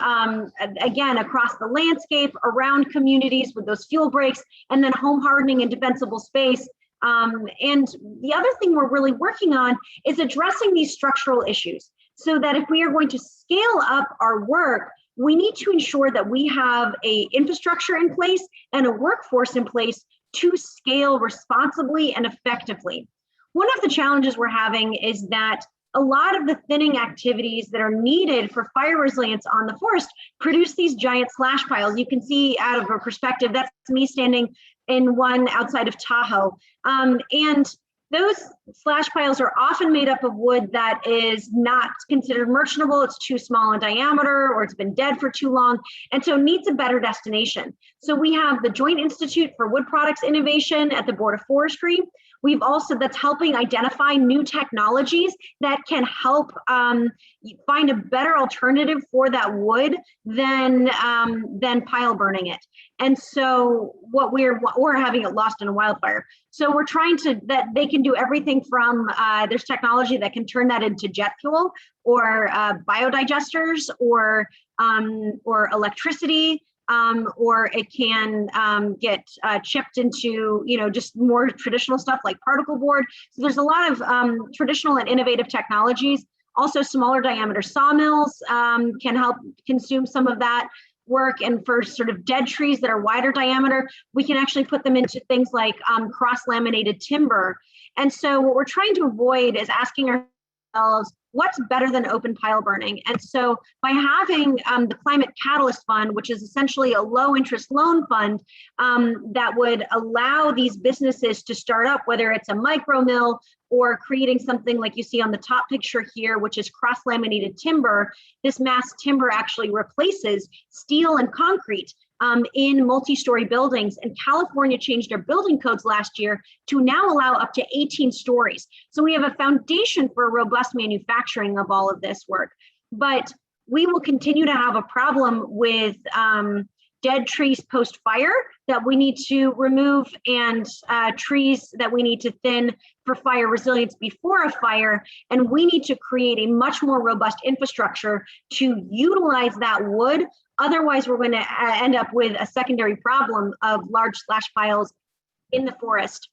again, across the landscape, around communities with those fuel breaks, and then home hardening and defensible space. And the other thing we're really working on is addressing these structural issues, so that if we are going to scale up our work, we need to ensure that we have an infrastructure in place and a workforce in place to scale responsibly and effectively. One of the challenges we're having is that a lot of the thinning activities that are needed for fire resilience on the forest produce these giant slash piles. You can see out of a perspective, that's me standing in one outside of Tahoe. And those slash piles are often made up of wood that is not considered merchantable. It's too small in diameter, or it's been dead for too long, and so needs a better destination. So we have the Joint Institute for Wood Products Innovation at the Board of Forestry. We've also, that's helping identify new technologies that can help find a better alternative for that wood than pile burning it. And so what we're having it lost in a wildfire. So we're trying to, that they can do everything from, there's technology that can turn that into jet fuel, or biodigesters, or electricity. Or it can get chipped into, just more traditional stuff like particle board. So there's a lot of traditional and innovative technologies. Also, smaller diameter sawmills can help consume some of that work. And for sort of dead trees that are wider diameter, we can actually put them into things like cross-laminated timber. And so what we're trying to avoid is asking ourselves, what's better than open pile burning? And so by having the Climate Catalyst Fund, which is essentially a low interest loan fund that would allow these businesses to start up, whether it's a micro mill or creating something like you see on the top picture here, which is cross-laminated timber. This mass timber actually replaces steel and concrete in multi-story buildings. And California changed their building codes last year to now allow up to 18 stories. So we have a foundation for robust manufacturing of all of this work. But we will continue to have a problem with dead trees post-fire that we need to remove, and trees that we need to thin for fire resilience before a fire. And we need to create a much more robust infrastructure to utilize that wood. Otherwise, we're going to end up with a secondary problem of large slash piles in the forest.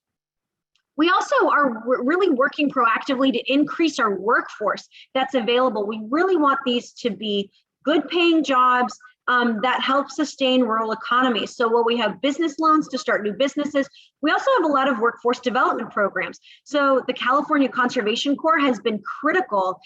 We also are really working proactively to increase our workforce that's available. We really want these to be good paying jobs that help sustain rural economies. So while we have business loans to start new businesses, we also have a lot of workforce development programs. So the California Conservation Corps has been critical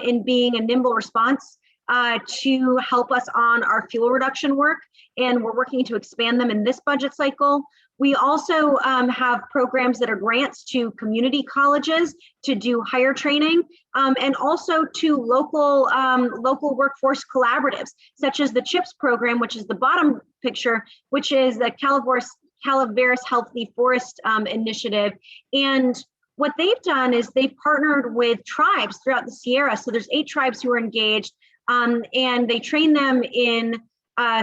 in being a nimble response to help us on our fuel reduction work, and we're working to expand them in this budget cycle. We also have programs that are grants to community colleges to do higher training, and also to local workforce collaboratives, such as the CHIPS program, which is the bottom picture, which is the Calaveras Healthy Forest Initiative. And what they've done is they've partnered with tribes throughout the Sierra. So there's 8 tribes who are engaged, and they train them in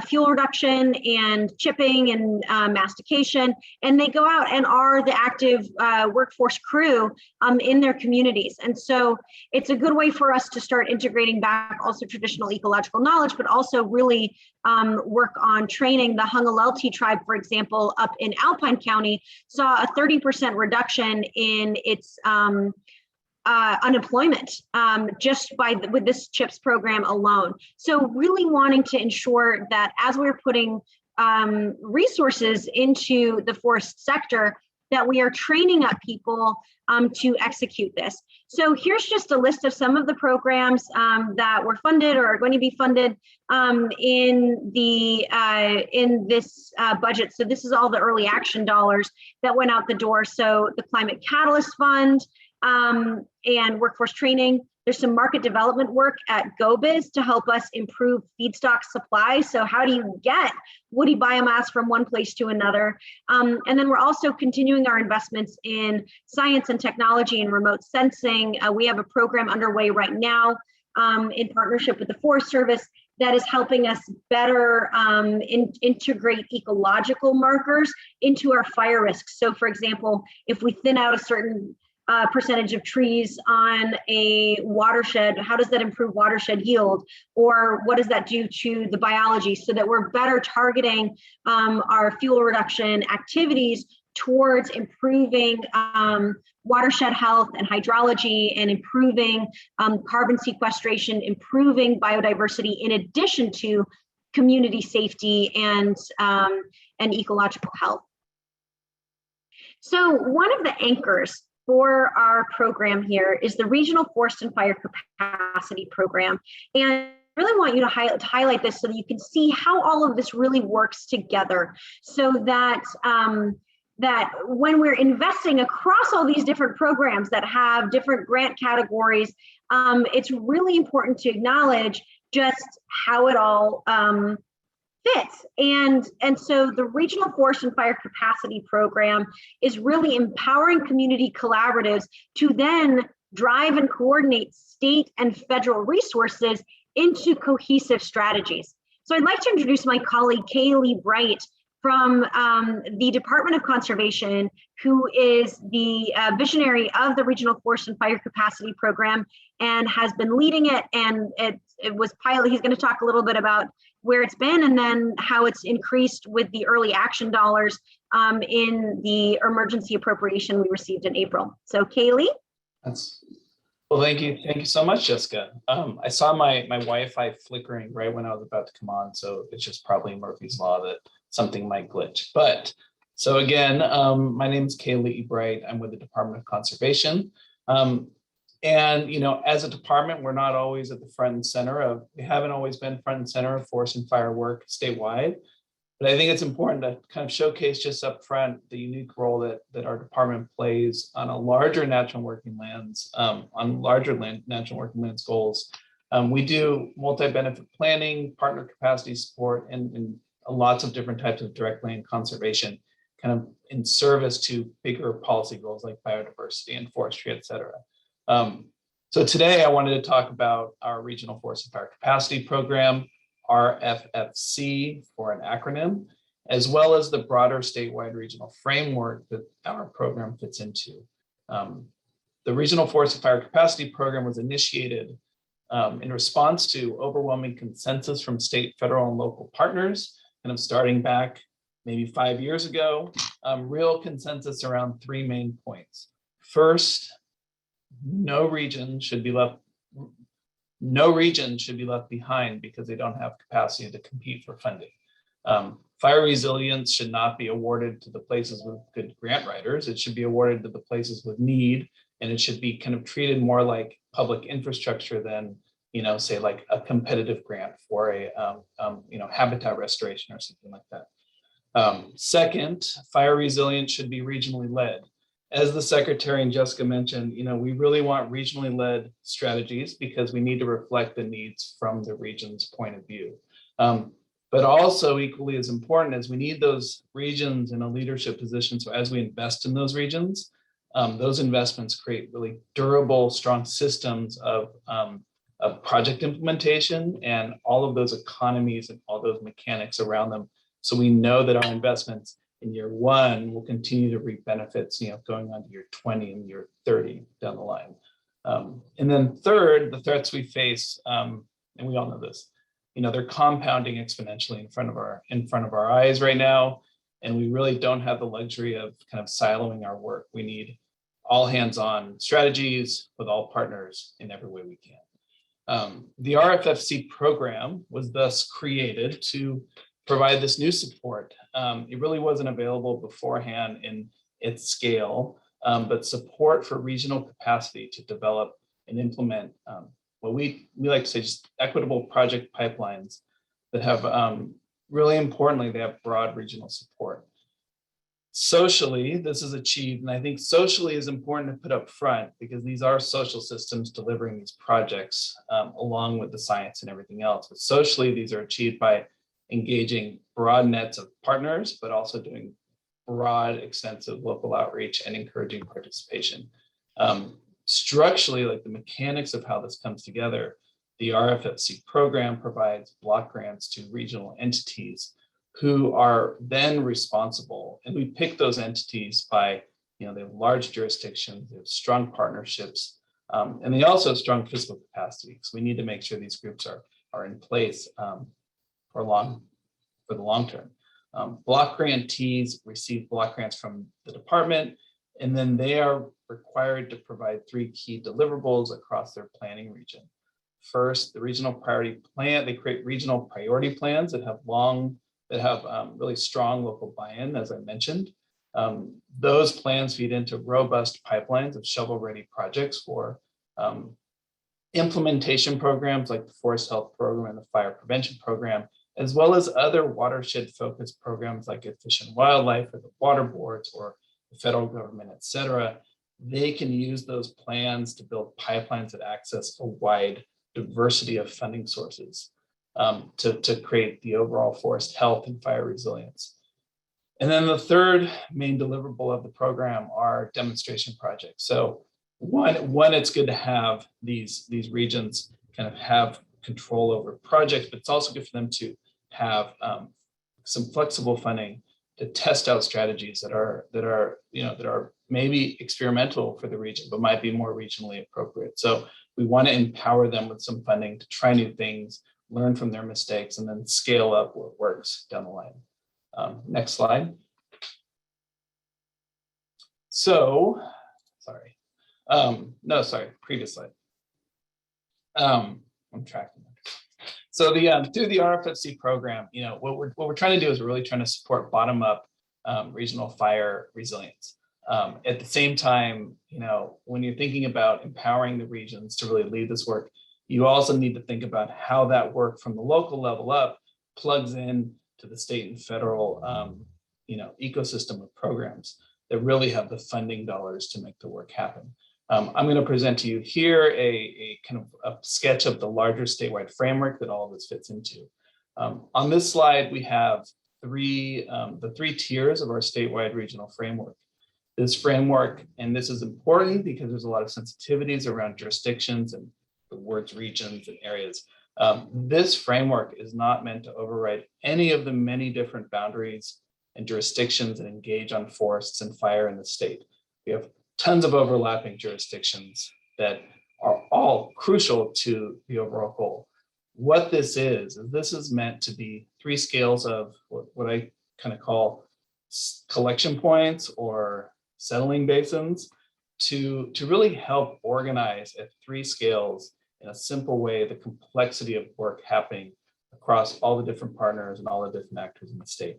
fuel reduction and chipping and mastication, and they go out and are the active workforce crew in their communities. And so it's a good way for us to start integrating back also traditional ecological knowledge, but also really work on training. The Hungalelti tribe, for example, up in Alpine County, saw a 30% reduction in its unemployment just with this CHIPS program alone. So really wanting to ensure that as we're putting resources into the forest sector, that we are training up people to execute this. So here's just a list of some of the programs that were funded or are going to be funded in this budget. So this is all the early action dollars that went out the door. So the Climate Catalyst Fund, and workforce training. There's some market development work at GoBiz to help us improve feedstock supply. So how do you get woody biomass from one place to another? And then we're also continuing our investments in science and technology and remote sensing. We have a program underway right now in partnership with the Forest Service that is helping us better integrate ecological markers into our fire risks. So for example, if we thin out a certain percentage of trees on a watershed, how does that improve watershed yield? Or what does that do to the biology, so that we're better targeting our fuel reduction activities towards improving watershed health and hydrology, and improving carbon sequestration, improving biodiversity, in addition to community safety and ecological health. So one of the anchors for our program here is the Regional Forest and Fire Capacity Program. And I really want you to highlight this so that you can see how all of this really works together, so that that when we're investing across all these different programs that have different grant categories, it's really important to acknowledge just how it all fits. And so the Regional Forest and Fire Capacity Program is really empowering community collaboratives to then drive and coordinate state and federal resources into cohesive strategies. So I'd like to introduce my colleague, Kaylee Bright, from the Department of Conservation, who is the visionary of the Regional Forest and Fire Capacity Program and has been leading it. And it was pilot. He's going to talk a little bit about where it's been and then how it's increased with the early action dollars in the emergency appropriation we received in April. So Kaylee. Well, thank you so much, Jessica. I saw my Wi-Fi flickering right when I was about to come on, so it's just probably Murphy's Law that something might glitch. But so again, my name is Kaylee Bright. I'm with the Department of Conservation. And as a department, we're not always at the front and center we haven't always been front and center of forest and fire work statewide. But I think it's important to kind of showcase just up front the unique role that our department plays on a larger natural working lands, natural working lands goals. We do multi-benefit planning, partner capacity support, and lots of different types of direct land conservation, kind of in service to bigger policy goals like biodiversity and forestry, et cetera. So today I wanted to talk about our Regional Forest and Fire Capacity Program, Rffc for an acronym, as well as the broader statewide regional framework that our program fits into. The Regional Forest and Fire Capacity Program was initiated in response to overwhelming consensus from state, federal, and local partners, kind of starting back maybe 5 years ago, real consensus around three main points. First, no region should be left behind because they don't have capacity to compete for funding. Fire resilience should not be awarded to the places with good grant writers. It should be awarded to the places with need, and it should be kind of treated more like public infrastructure than, say like a competitive grant for a, habitat restoration or something like that. Second, fire resilience should be regionally led. As the Secretary and Jessica mentioned, we really want regionally led strategies because we need to reflect the needs from the region's point of view. But also equally as important as we need those regions in a leadership position. So as we invest in those regions, those investments create really durable, strong systems of project implementation and all of those economies and all those mechanics around them. So we know that our investments in year one will continue to reap benefits, going on to year 20 and year 30 down the line. And then third, the threats we face, and we all know this, they're compounding exponentially in front of our eyes right now. And we really don't have the luxury of kind of siloing our work. We need all hands-on strategies with all partners in every way we can. The RFFC program was thus created to provide this new support. It really wasn't available beforehand in its scale, but support for regional capacity to develop and implement what we like to say just equitable project pipelines that have, really importantly, they have broad regional support. Socially, this is achieved, and I think socially is important to put up front because these are social systems delivering these projects along with the science and everything else. But socially, these are achieved by engaging broad nets of partners, but also doing broad, extensive local outreach and encouraging participation. Structurally, like the mechanics of how this comes together, the RFFC program provides block grants to regional entities who are then responsible. And we pick those entities by, they have large jurisdictions, they have strong partnerships, and they also have strong fiscal capacity. So we need to make sure these groups are in place for the long term. Block grantees receive block grants from the department, and then they are required to provide three key deliverables across their planning region. First, the regional priority plan, they create regional priority plans that have really strong local buy-in, as I mentioned. Those plans feed into robust pipelines of shovel-ready projects for implementation programs like the Forest Health Program and the Fire Prevention Program, as well as other watershed-focused programs like Fish and Wildlife or the water boards or the federal government, et cetera. They can use those plans to build pipelines that access a wide diversity of funding sources to create the overall forest health and fire resilience. And then the third main deliverable of the program are demonstration projects. So one, it's good to have these regions kind of have control over projects, but it's also good for them to have some flexible funding to test out strategies that are maybe experimental for the region, but might be more regionally appropriate. So we want to empower them with some funding to try new things, learn from their mistakes, and then scale up what works down the line. Next slide. So, sorry. Previous slide. I'm tracking. So through the RFFC program, what we're trying to do is we're really trying to support bottom-up regional fire resilience. At the same time, when you're thinking about empowering the regions to really lead this work, you also need to think about how that work from the local level up plugs in to the state and federal, ecosystem of programs that really have the funding dollars to make the work happen. I'm going to present to you here a kind of a sketch of the larger statewide framework that all of this fits into. On this slide, we have the three tiers of our statewide regional framework. This framework, and this is important because there's a lot of sensitivities around jurisdictions and the words regions and areas. This framework is not meant to override any of the many different boundaries and jurisdictions that engage on forests and fire in the state. We have tons of overlapping jurisdictions that are all crucial to the overall goal. What this is meant to be three scales of what I kind of call collection points or settling basins to really help organize at three scales in a simple way the complexity of work happening across all the different partners and all the different actors in the state.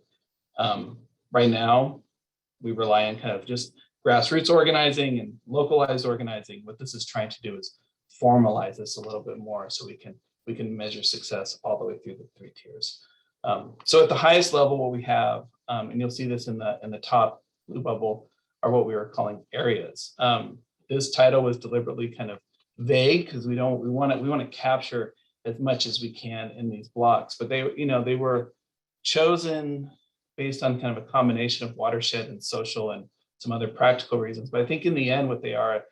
Right now, we rely on kind of just grassroots organizing and localized organizing. What this is trying to do is formalize this a little bit more so we can measure success all the way through the three tiers. So at the highest level, what we have, and you'll see this in the top blue bubble, are what we were calling areas. This title was deliberately kind of vague because we want to capture as much as we can in these blocks, but they were chosen based on kind of a combination of watershed and social and some other practical reasons. But I think in the end, what they're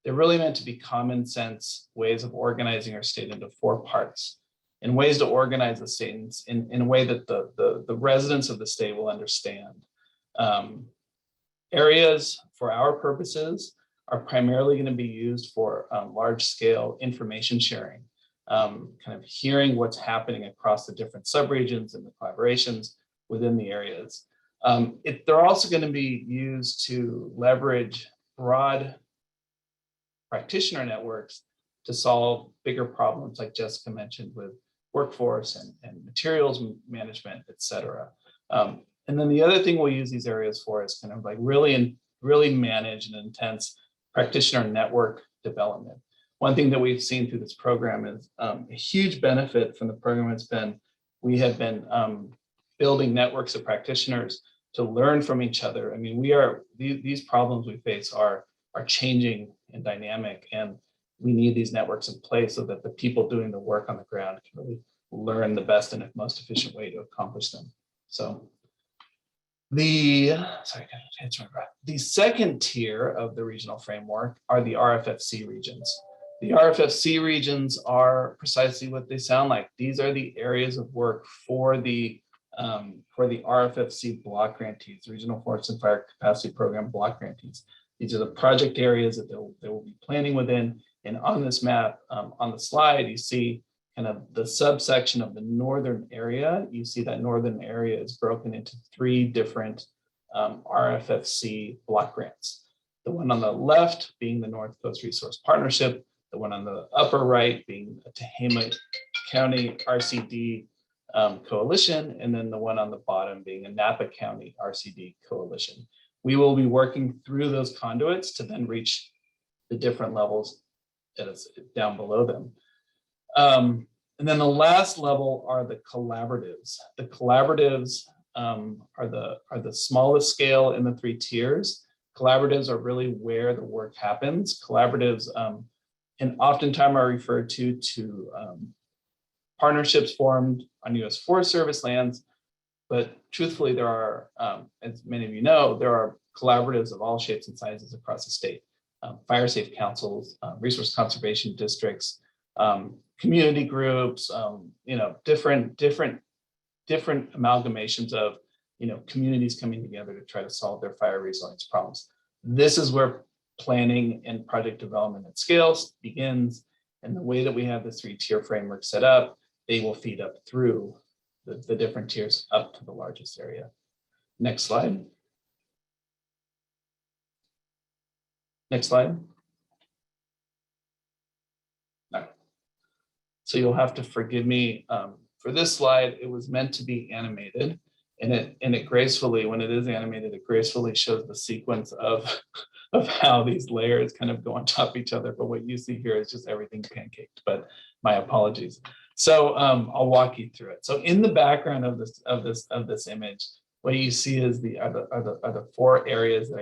really meant to be common sense ways of organizing our state into four parts and ways to organize the state in a way that the residents of the state will understand. Areas for our purposes are primarily going to be used for large scale information sharing, kind of hearing what's happening across the different subregions and the collaborations within the areas. They're also going to be used to leverage broad practitioner networks to solve bigger problems like Jessica mentioned with workforce and materials management, et cetera. And then the other thing we'll use these areas for is kind of like really manage an intense practitioner network development. One thing that we've seen through this program is a huge benefit from the program has been, we have been building networks of practitioners to learn from each other. I mean, these problems we face are changing and dynamic, and we need these networks in place so that the people doing the work on the ground can really learn the best and most efficient way to accomplish them. So the second tier of the regional framework are the RFFC regions. The RFFC regions are precisely what they sound like. These are the areas of work for the RFFC block grantees, Regional Forest and Fire Capacity Program block grantees. These are the project areas that they will be planning within. And on this map, on the slide, you see kind of the subsection of the northern area. You see that northern area is broken into three different RFFC block grants. The one on the left being the North Coast Resource Partnership, the one on the upper right being a Tehama County RCD coalition, and then the one on the bottom being a Napa County RCD coalition. We will be working through those conduits to then reach the different levels that is down below them. And then the last level are the collaboratives. The collaboratives are the smallest scale in the 3 tiers. Collaboratives are really where the work happens. Collaboratives, and oftentimes are referred to partnerships formed on U.S. Forest Service lands. But truthfully, there are, as many of you know, there are collaboratives of all shapes and sizes across the state. Fire safe councils, resource conservation districts, community groups, different amalgamations of, communities coming together to try to solve their fire resilience problems. This is where planning and project development at scale begins. And the way that we have this 3-tier framework set up, they will feed up through the different tiers up to the largest area. Next slide. Next slide. No. So you'll have to forgive me for this slide. It was meant to be animated, and it gracefully, when it is animated, it gracefully shows the sequence of how these layers kind of go on top of each other. But what you see here is just everything pancaked. But my apologies. So I'll walk you through it. So in the background of this image, what you see is the 4 areas that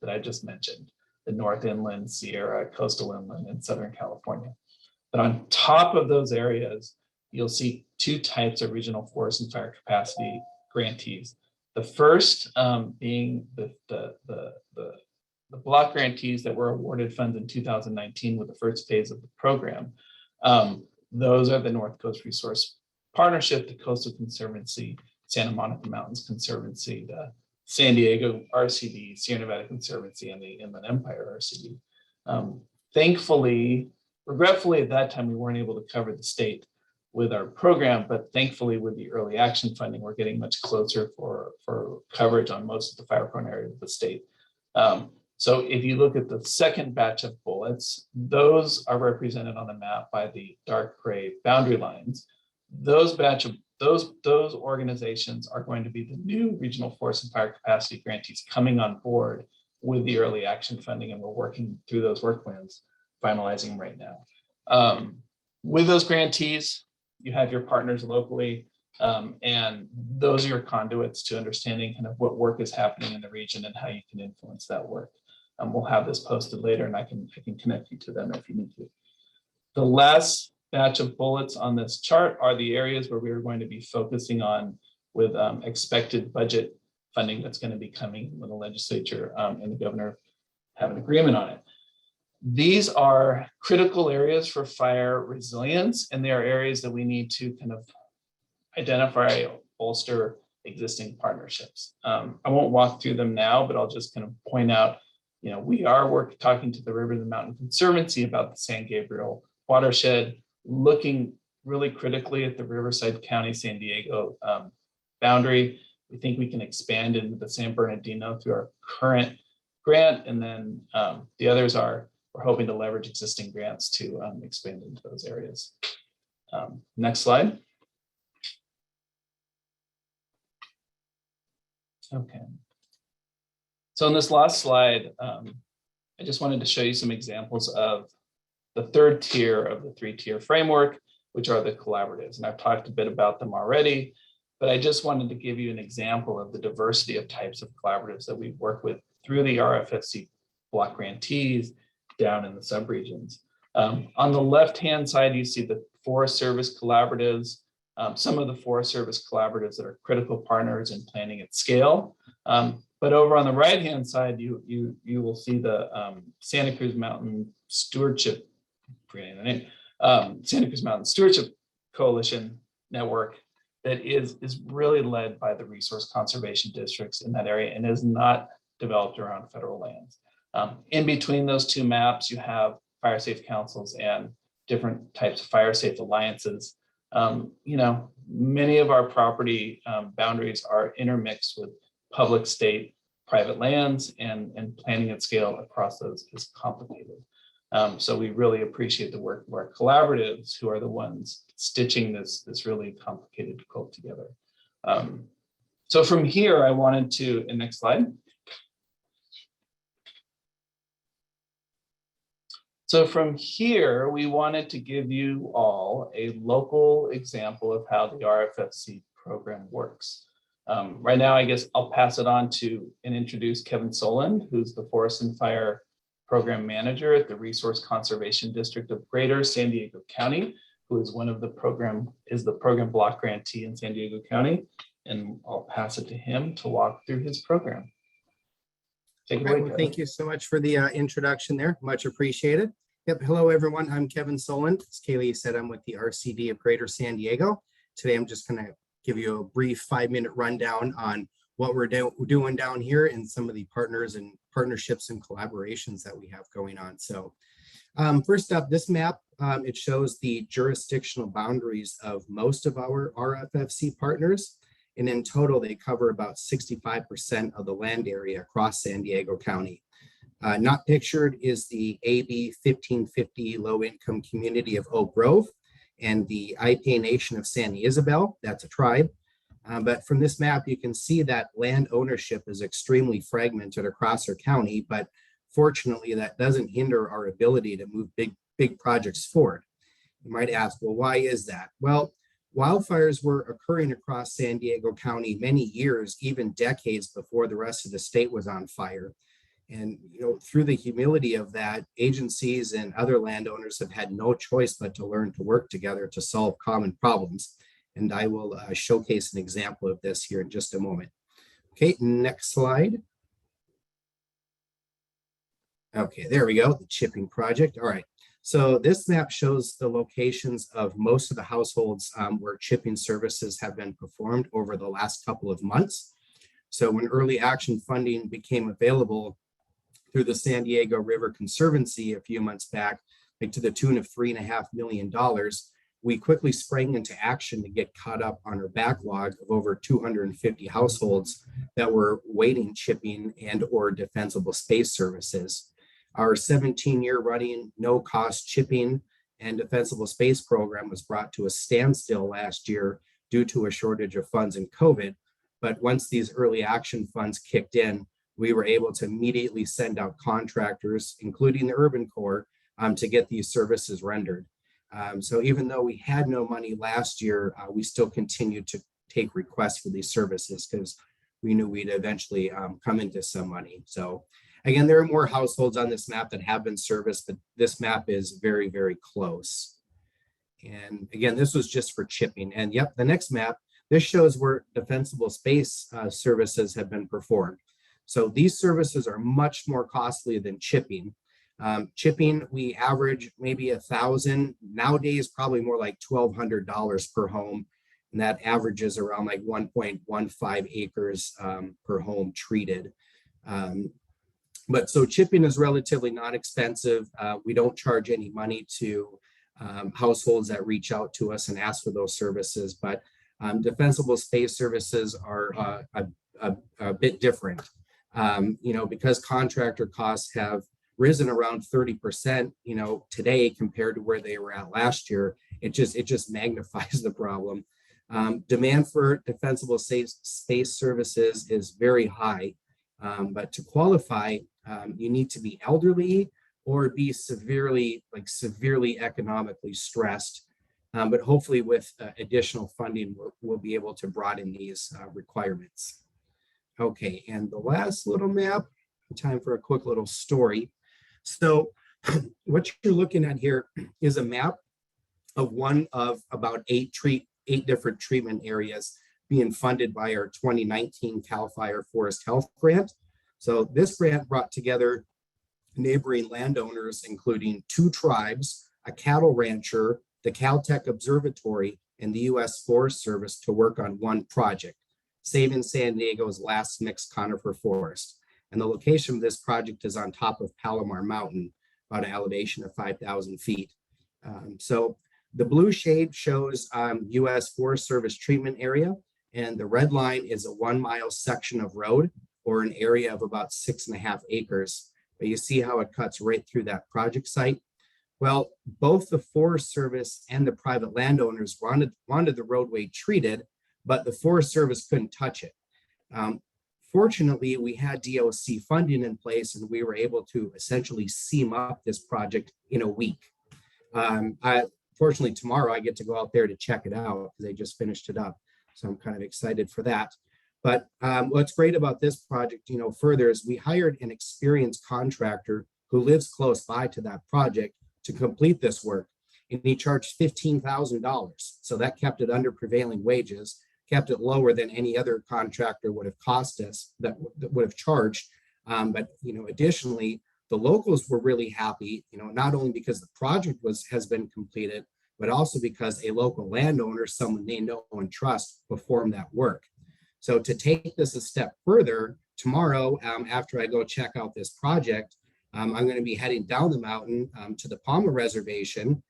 I just mentioned: the North Inland, Sierra, Coastal Inland, and Southern California. But on top of those areas, you'll see 2 types of regional forest and fire capacity grantees. The first being the block grantees that were awarded funds in 2019 with the first phase of the program. Those are the North Coast Resource Partnership, the Coastal Conservancy, Santa Monica Mountains Conservancy, the San Diego RCD, Sierra Nevada Conservancy, and the Inland Empire RCD. Thankfully, regretfully, at that time, we weren't able to cover the state with our program, but thankfully with the early action funding, we're getting much closer for coverage on most of the fire-prone areas of the state. So if you look at the second batch of bullets, those are represented on the map by the dark gray boundary lines. Those organizations are going to be the new regional forest and fire capacity grantees coming on board with the early action funding, and we're working through those work plans, finalizing right now. With those grantees, you have your partners locally, and those are your conduits to understanding kind of what work is happening in the region and how you can influence that work. We'll have this posted later, and I can connect you to them if you need to. The last batch of bullets on this chart are the areas where we are going to be focusing on with expected budget funding that's going to be coming when the legislature and the governor have an agreement on it. These are critical areas for fire resilience, and they are areas that we need to kind of identify, bolster existing partnerships. I won't walk through them now, but I'll just kind of point out, we are talking to the Rivers and Mountain Conservancy about the San Gabriel watershed, looking really critically at the Riverside County, San Diego boundary. We think we can expand into the San Bernardino through our current grant, and then the others we're hoping to leverage existing grants to expand into those areas. Next slide. Okay. So in this last slide, I just wanted to show you some examples of the 3rd tier of the 3-tier framework, which are the collaboratives. And I've talked a bit about them already, but I just wanted to give you an example of the diversity of types of collaboratives that we work with through the Rffc block grantees down in the subregions. On the left-hand side, you see the Forest Service collaboratives, some of the Forest Service collaboratives that are critical partners in planning at scale. But over on the right-hand side, you will see the Santa Cruz Mountain Stewardship, forgetting the name, Santa Cruz Mountain Stewardship Coalition Network that is really led by the resource conservation districts in that area and is not developed around federal lands. In between those 2 maps, you have fire safe councils and different types of fire safe alliances. Many of our property boundaries are intermixed with public, state, private lands, and planning at scale across those is complicated. So we really appreciate the work of our collaboratives, who are the ones stitching this really complicated quilt together. So from here, I wanted to, and next slide. So from here, we wanted to give you all a local example of how the RFFC program works. Right now, I guess I'll pass it on to and introduce Kevin Soland, who's the Forest and Fire Program Manager at the Resource Conservation District of Greater San Diego County, who is the program block grantee in San Diego County. And I'll pass it to him to walk through his program. Take it away, Well, thank you so much for the introduction there. Much appreciated. Yep. Hello, everyone. I'm Kevin Soland. As Kaylee said, I'm with the RCD of Greater San Diego. Today, I'm just going to give you a brief 5-minute rundown on what we're doing down here and some of the partners and partnerships and collaborations that we have going on. So first up, this map, it shows the jurisdictional boundaries of most of our RFFC partners. And in total, they cover about 65% of the land area across San Diego County. Not pictured is the AB 1550 low-income community of Oak Grove and the Ipe Nation of San Isabel, that's a tribe. But from this map, you can see that land ownership is extremely fragmented across our county, but fortunately, that doesn't hinder our ability to move big projects forward. You might ask, well, why is that? Well, wildfires were occurring across San Diego County many years, even decades before the rest of the state was on fire. And through the humility of that, agencies and other landowners have had no choice but to learn to work together to solve common problems. And I will showcase an example of this here in just a moment. Okay, next slide. Okay, there we go, the chipping project. All right, so this map shows the locations of most of the households where chipping services have been performed over the last couple of months. So when early action funding became available through the San Diego River Conservancy a few months back, like to the tune of $3.5 million, we quickly sprang into action to get caught up on our backlog of over 250 households that were waiting chipping and or defensible space services. Our 17-year running no-cost chipping and defensible space program was brought to a standstill last year due to a shortage of funds in COVID. But once these early action funds kicked in, we were able to immediately send out contractors, including the Urban Corps, to get these services rendered. So even though we had no money last year, we still continued to take requests for these services because we knew we'd eventually come into some money. So again, there are more households on this map that have been serviced, but this map is very, very close. And again, this was just for chipping. And yep, the next map, this shows where defensible space services have been performed. So these services are much more costly than chipping. Chipping, we average maybe $1,000. Nowadays, probably more like $1,200 per home. And that averages around like 1.15 acres per home treated. But so chipping is relatively not expensive. We don't charge any money to households that reach out to us and ask for those services. But defensible space services are a bit different. Because contractor costs have risen around 30%, today compared to where they were at last year, it just magnifies the problem. Demand for defensible space services is very high, but to qualify, you need to be elderly or be severely economically stressed. But hopefully with additional funding, we'll be able to broaden these requirements. Okay, and the last little map, time for a quick little story. So what you're looking at here is a map of one of about eight different treatment areas being funded by our 2019 CAL FIRE Forest Health Grant. So this grant brought together neighboring landowners, including 2 tribes, a cattle rancher, the Caltech Observatory, and the U.S. Forest Service to work on one project, saving San Diego's last mixed conifer forest. And the location of this project is on top of Palomar Mountain, about an elevation of 5,000 feet. So the blue shade shows U.S. Forest Service treatment area, and the red line is a 1-mile section of road or an area of about 6.5 acres. But you see how it cuts right through that project site. Well, both the Forest Service and the private landowners wanted the roadway treated, but the Forest Service couldn't touch it. Fortunately, we had DOC funding in place and we were able to essentially seam up this project in a week. Fortunately, tomorrow I get to go out there to check it out because they just finished it up. So I'm kind of excited for that. But what's great about this project, further is we hired an experienced contractor who lives close by to that project to complete this work. And he charged $15,000. So that kept it under prevailing wages, kept it lower than any other contractor would have cost us, that would have charged. But additionally, the locals were really happy, not only because the project has been completed, but also because a local landowner, someone they know and trust, performed that work. So to take this a step further, tomorrow, after I go check out this project, I'm going to be heading down the mountain to the Palmer Reservation.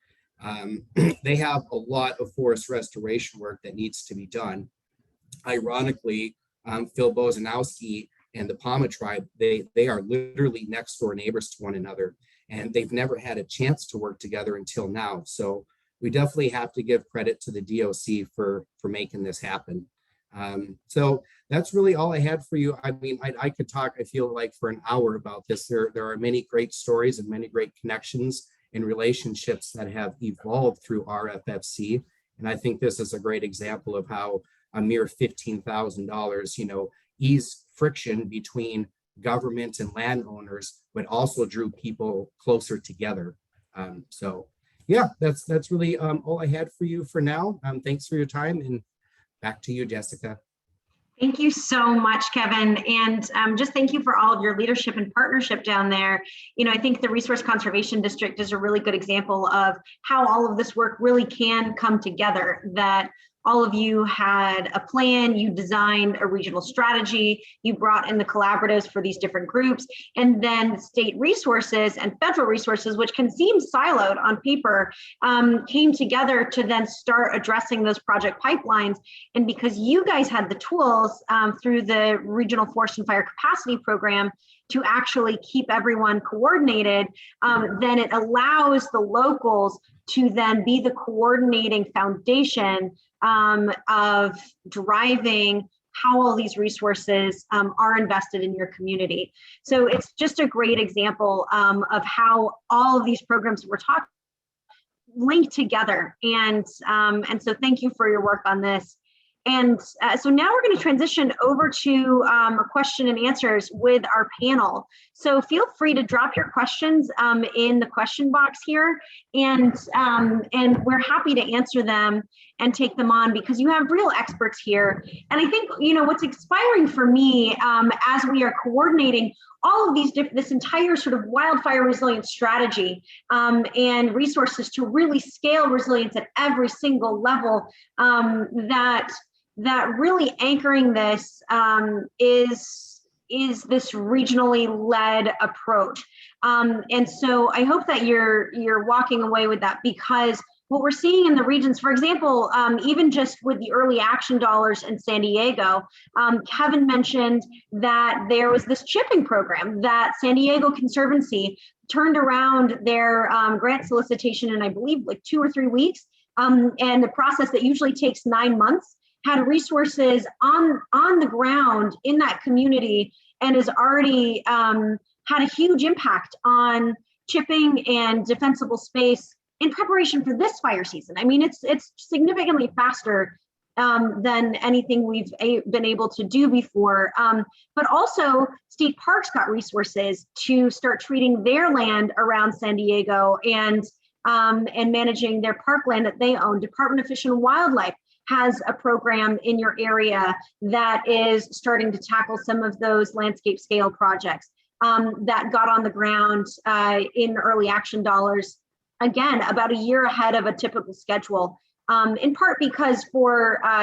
They have a lot of forest restoration work that needs to be done. Ironically, Phil Bozanowski and the Palmer tribe, they are literally next door neighbors to one another, and they've never had a chance to work together until now. So we definitely have to give credit to the DOC for making this happen. So that's really all I had for you. I mean, I could talk, I feel like, for an hour about this. There are many great stories and many great connections and relationships that have evolved through RFFC. And I think this is a great example of how a mere $15,000, eased friction between government and landowners, but also drew people closer together. So yeah, that's really all I had for you for now. Thanks for your time, and back to you, Jessica. Thank you so much, Kevin. And just thank you for all of your leadership and partnership down there. I think the Resource Conservation District is a really good example of how all of this work really can come together, that all of you had a plan, you designed a regional strategy, you brought in the collaboratives for these different groups, and then state resources and federal resources, which can seem siloed on paper, came together to then start addressing those project pipelines. And because you guys had the tools through the Regional Forest and Fire Capacity Program to actually keep everyone coordinated, then it allows the locals to then be the coordinating foundation of driving how all these resources are invested in your community. So it's just a great example of how all of these programs we're talking link together. And so thank you for your work on this. And so now we're going to transition over to question and answers with our panel. So feel free to drop your questions in the question box here, and we're happy to answer them and take them on, because you have real experts here. And I think, what's inspiring for me as we are coordinating all of these this entire sort of wildfire resilience strategy and resources to really scale resilience at every single level, that really anchoring this is this regionally led approach. And so I hope that you're walking away with that, because what we're seeing in the regions, for example, even just with the early action dollars in San Diego, Kevin mentioned that there was this chipping program that San Diego Conservancy turned around their grant solicitation in, I believe, like 2 or 3 weeks, and the process that usually takes 9 months, had resources on the ground in that community, and has already had a huge impact on chipping and defensible space in preparation for this fire season. I mean, it's significantly faster than anything we've been able to do before. But also, state parks got resources to start treating their land around San Diego and managing their parkland that they own. Department of Fish and Wildlife has a program in your area that is starting to tackle some of those landscape scale projects that got on the ground in early action dollars, again, about a year ahead of a typical schedule, in part because the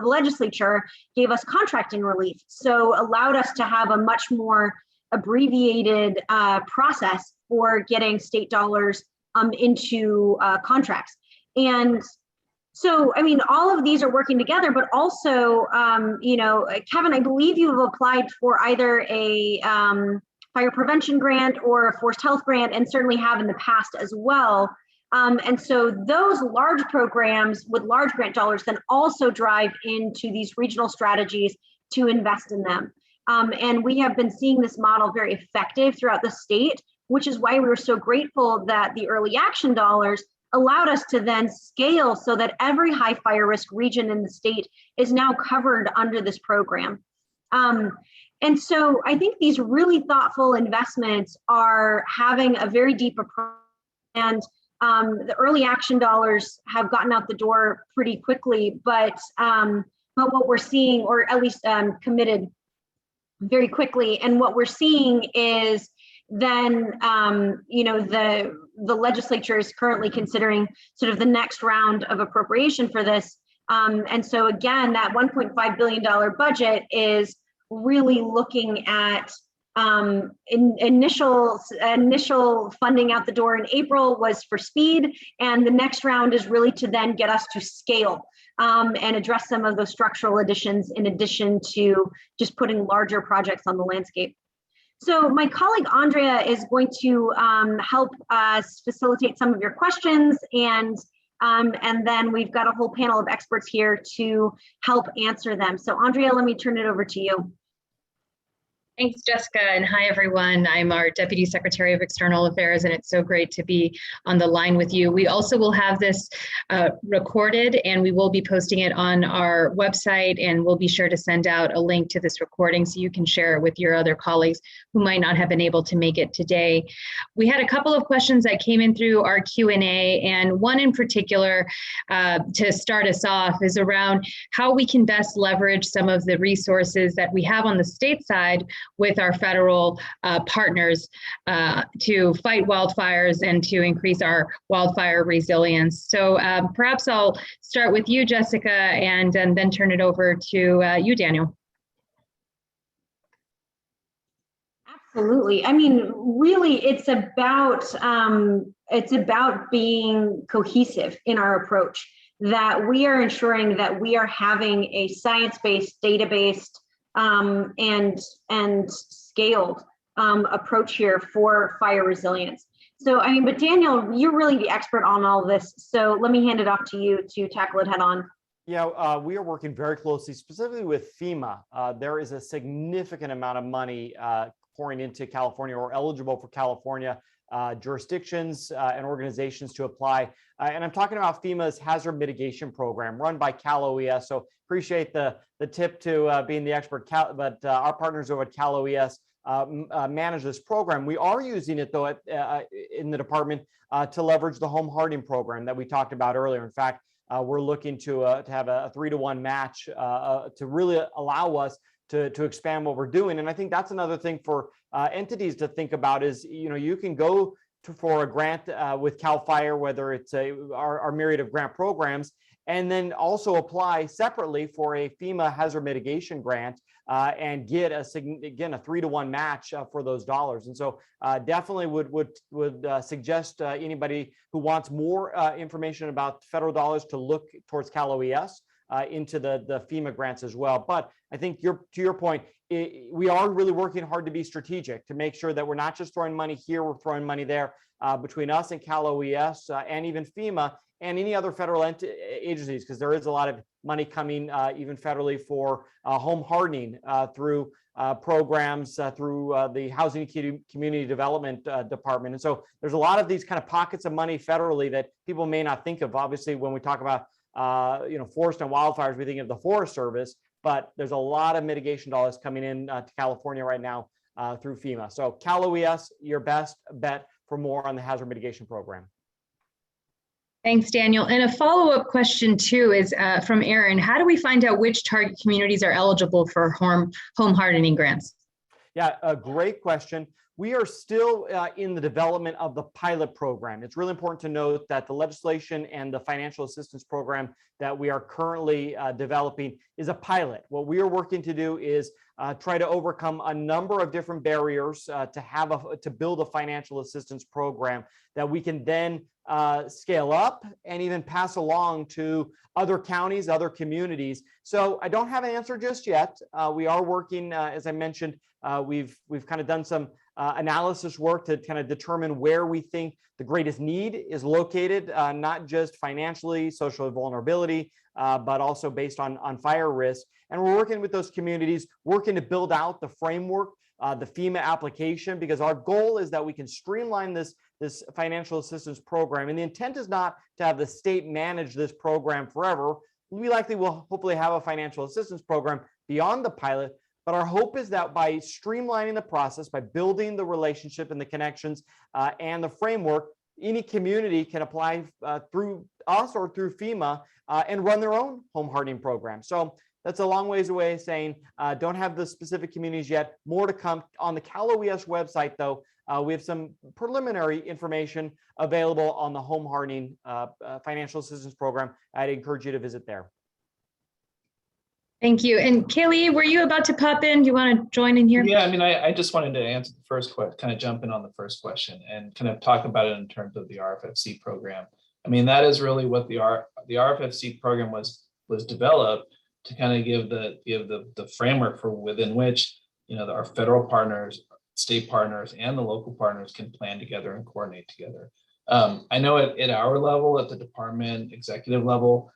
legislature gave us contracting relief, so allowed us to have a much more abbreviated process for getting state dollars into contracts. And so, I mean, all of these are working together, but also, Kevin, I believe you have applied for either a fire prevention grant or a forest health grant, and certainly have in the past as well. And so those large programs with large grant dollars then also drive into these regional strategies to invest in them. And we have been seeing this model very effective throughout the state, which is why we were so grateful that the early action dollars allowed us to then scale so that every high fire risk region in the state is now covered under this program. And so I think these really thoughtful investments are having a very deep approach, and the early action dollars have gotten out the door pretty quickly, but what we're seeing, or at least committed very quickly, and what we're seeing is then the legislature is currently considering sort of the next round of appropriation for this. And so again, that $1.5 billion budget is really looking at initial funding out the door in April was for speed, and the next round is really to then get us to scale and address some of those structural additions in addition to just putting larger projects on the landscape. So my colleague Andrea is going to help us facilitate some of your questions, and then we've got a whole panel of experts here to help answer them. So Andrea, let me turn it over to you. Thanks, Jessica, and hi, everyone. I'm our Deputy Secretary of External Affairs, and it's so great to be on the line with you. We also will have this recorded, and we will be posting it on our website, and we'll be sure to send out a link to this recording so you can share it with your other colleagues who might not have been able to make it today. We had a couple of questions that came in through our Q&A, and one in particular to start us off is around how we can best leverage some of the resources that we have on the state side with our federal partners to fight wildfires and to increase our wildfire resilience. So perhaps I'll start with you, Jessica, and then turn it over to you, Daniel. Absolutely. I mean, really, it's about being cohesive in our approach, that we are ensuring that we are having a science-based, data-based, and scaled approach here for fire resilience. So, I mean, but Daniel, you're really the expert on all this. So let me hand it off to you to tackle it head on. Yeah, we are working very closely, specifically with FEMA. There is a significant amount of money pouring into California, or eligible for California jurisdictions and organizations to apply. And I'm talking about FEMA's hazard mitigation program run by Cal OES. So appreciate the tip to being the expert, but our partners over at Cal OES manage this program. We are using it though in the department to leverage the home hardening program that we talked about earlier. In fact, we're looking to have a 3-to-1 match to really allow us to expand what we're doing. And I think that's another thing for entities to think about is, you can go for a grant with CAL FIRE, whether it's our myriad of grant programs, and then also apply separately for a FEMA hazard mitigation grant and get a 3-to-1 match for those dollars. And so definitely would suggest anybody who wants more information about federal dollars to look towards Cal OES into the FEMA grants as well. But I think to your point, we are really working hard to be strategic, to make sure that we're not just throwing money here, we're throwing money there between us and Cal OES and even FEMA and any other federal agencies, because there is a lot of money coming even federally for home hardening through programs through the Housing and Community Development Department. And so there's a lot of these kind of pockets of money federally that people may not think of. Obviously, when we talk about forest and wildfires, we think of the Forest Service, but there's a lot of mitigation dollars coming in to California right now through FEMA. So Cal OES, your best bet for more on the hazard mitigation program. Thanks, Daniel. And a follow-up question too is from Aaron. How do we find out which target communities are eligible for home hardening grants? Yeah, a great question. We are still in the development of the pilot program. It's really important to note that the legislation and the financial assistance program that we are currently developing is a pilot. What we are working to do is try to overcome a number of different barriers to build a financial assistance program that we can then scale up and even pass along to other counties, other communities. So I don't have an answer just yet. We are working, as I mentioned, we've kind of done some analysis work to kind of determine where we think the greatest need is located, not just financially, social vulnerability, but also based on fire risk. And we're working with those communities, working to build out the framework, the FEMA application, because our goal is that we can streamline this financial assistance program. And the intent is not to have the state manage this program forever. We likely will hopefully have a financial assistance program beyond the pilot, but our hope is that by streamlining the process, by building the relationship and the connections and the framework, any community can apply through us or through FEMA and run their own home hardening program. So that's a long ways away saying don't have the specific communities yet. More to come. On the Cal OES website, though, we have some preliminary information available on the home hardening financial assistance program. I'd encourage you to visit there. Thank you. And Kaylee, were you about to pop in? Do you want to join in here? Yeah, I mean, I just wanted to answer the first question, kind of jump in on the first question and kind of talk about it in terms of the RFFC program. I mean, that is really what the RFFC program was developed to kind of give the framework for within which, you know, our federal partners, state partners, and the local partners can plan together and coordinate together. I know at our level, at the department executive level,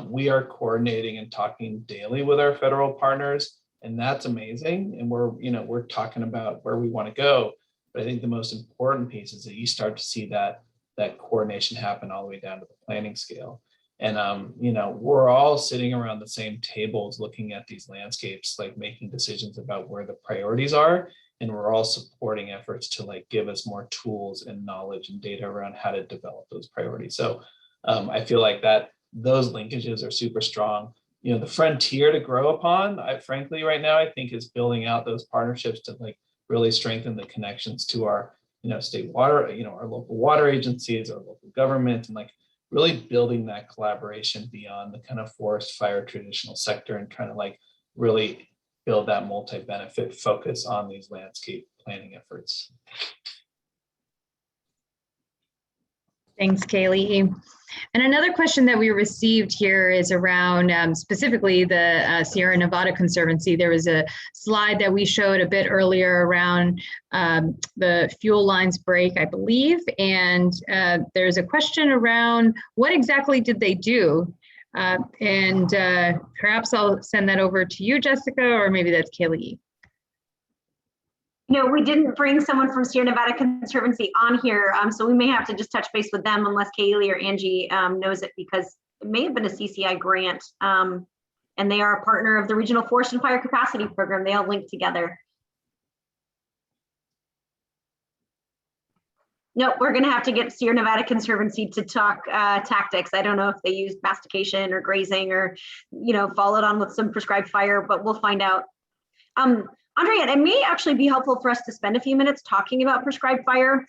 we are coordinating and talking daily with our federal partners, and that's amazing. And we're talking about where we want to go. But I think the most important piece is that you start to see that coordination happen all the way down to the planning scale. And you know, we're all sitting around the same tables looking at these landscapes, like making decisions about where the priorities are. And we're all supporting efforts to like give us more tools and knowledge and data around how to develop those priorities. So I feel like those linkages are super strong. You know, the frontier to grow upon, frankly, right now, I think is building out those partnerships to like really strengthen the connections to our, you know, state water, you know, our local water agencies, our local government, and like really building that collaboration beyond the kind of forest fire traditional sector and trying to like really build that multi-benefit focus on these landscape planning efforts. Thanks, Kaylee. And another question that we received here is around specifically the Sierra Nevada Conservancy. There was a slide that we showed a bit earlier around the fuel lines break, I believe. And there's a question around what exactly did they do? And perhaps I'll send that over to you, Jessica, or maybe that's Kaylee. You know, we didn't bring someone from Sierra Nevada Conservancy on here, so we may have to just touch base with them unless Kaylee or Angie knows it, because it may have been a CCI grant, and they are a partner of the Regional Forest and Fire Capacity Program. They all link together. No, we're going to have to get Sierra Nevada Conservancy to talk tactics. I don't know if they use mastication or grazing or, you know, followed on with some prescribed fire, but we'll find out. Andrea, it may actually be helpful for us to spend a few minutes talking about prescribed fire,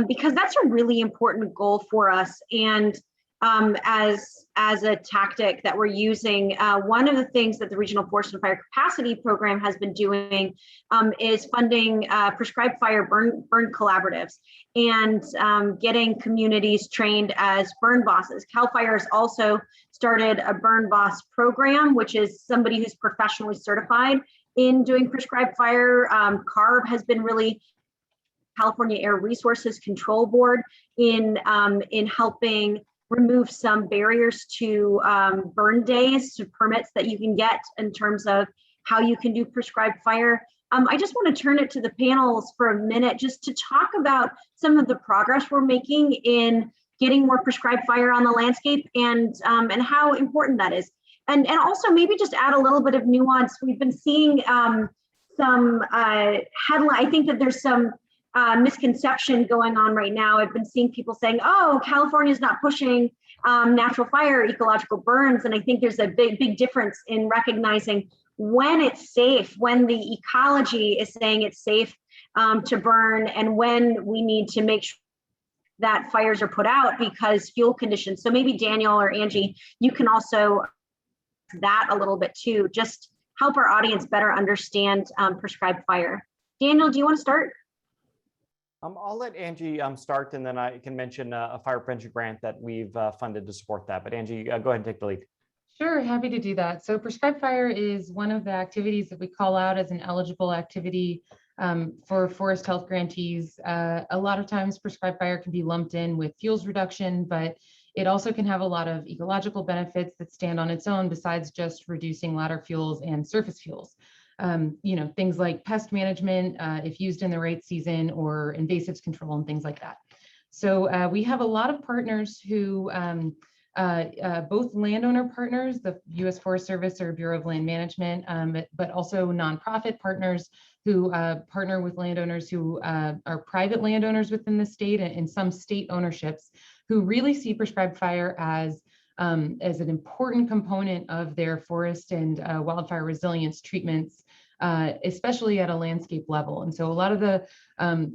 because that's a really important goal for us. And as a tactic that we're using, one of the things that the Regional Forest and Fire Capacity Program has been doing is funding prescribed fire burn collaboratives and getting communities trained as burn bosses. CAL FIRE has also started a burn boss program, which is somebody who's professionally certified in doing prescribed fire. CARB has been really California Air Resources Control Board in helping remove some barriers to burn days, to permits that you can get in terms of how you can do prescribed fire. I just want to turn it to the panels for a minute just to talk about some of the progress we're making in getting more prescribed fire on the landscape and how important that is. And also maybe just add a little bit of nuance. We've been seeing some headline, I think that there's some misconception going on right now. I've been seeing people saying, oh, California is not pushing natural fire, ecological burns. And I think there's a big difference in recognizing when it's safe, when the ecology is saying it's safe to burn, and when we need to make sure that fires are put out because fuel conditions. So maybe Daniel or Angie, you can also that a little bit too, just help our audience better understand prescribed fire. Daniel, do you want to start? I'll let Angie start, and then I can mention a fire prevention grant that we've funded to support that. But Angie, go ahead and take the lead. Sure, happy to do that. So prescribed fire is one of the activities that we call out as an eligible activity For forest health grantees, a lot of times prescribed fire can be lumped in with fuels reduction, but it also can have a lot of ecological benefits that stand on its own besides just reducing ladder fuels and surface fuels. Things like pest management, if used in the right season, or invasives control and things like that. So we have a lot of partners who, both landowner partners, the U.S. Forest Service or Bureau of Land Management, but also nonprofit partners who partner with landowners who are private landowners within the state and some state ownerships, who really see prescribed fire as an important component of their forest and wildfire resilience treatments, especially at a landscape level. And so a lot of the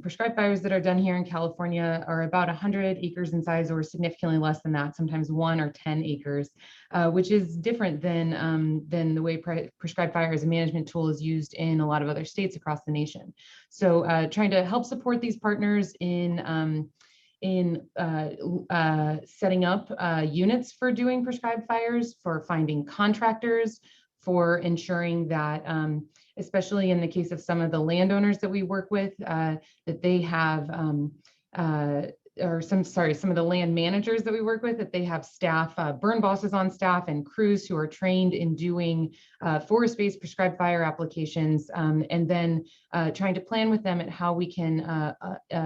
prescribed fires that are done here in California are about 100 acres in size or significantly less than that, sometimes 1 or 10 acres, which is different than the way prescribed fire as a management tool is used in a lot of other states across the nation. So trying to help support these partners in setting up units for doing prescribed fires, for finding contractors, for ensuring that, especially in the case of some of the landowners that we work with, that they have, some of the land managers that we work with, that they have staff, burn bosses on staff and crews who are trained in doing forest-based prescribed fire applications, and then trying to plan with them at how we can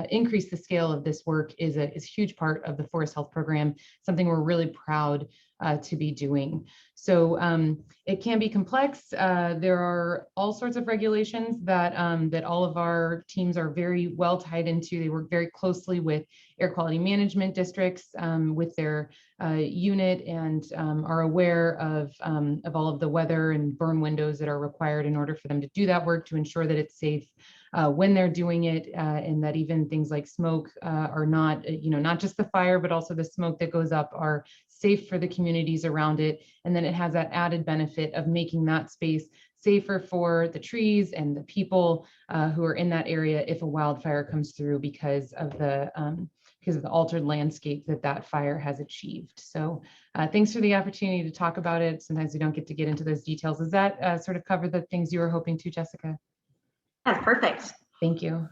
increase the scale of this work is a huge part of the forest health program, something we're really proud to be doing. So it can be complex. There are all sorts of regulations that that all of our teams are very well tied into. They work very closely with air quality management districts with their unit, and are aware of all of the weather and burn windows that are required in order for them to do that work, to ensure that it's safe when they're doing it, and that even things like smoke are not, not just the fire, but also the smoke that goes up are safe for the communities around it. And then it has that added benefit of making that space safer for the trees and the people who are in that area if a wildfire comes through because of the altered landscape that fire has achieved. So thanks for the opportunity to talk about it. Sometimes we don't get to get into those details. Does that sort of cover the things you were hoping to, Jessica? That's perfect. Thank you.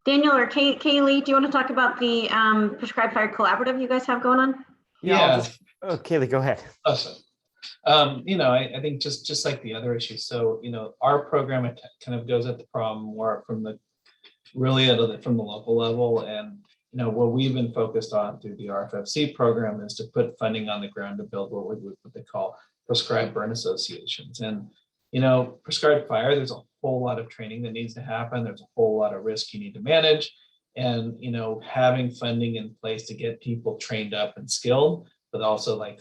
Daniel or Kaylee, do you want to talk about the prescribed fire collaborative you guys have going on? Yeah. Kaylee, go ahead. Awesome. I think just like the other issues. So, our program, it kind of goes at the problem more from the local level. And, what we've been focused on through the Rffc program is to put funding on the ground to build what they call prescribed burn associations. And, prescribed fire, there's a whole lot of training that needs to happen. There's a whole lot of risk you need to manage. And, having funding in place to get people trained up and skilled, but also like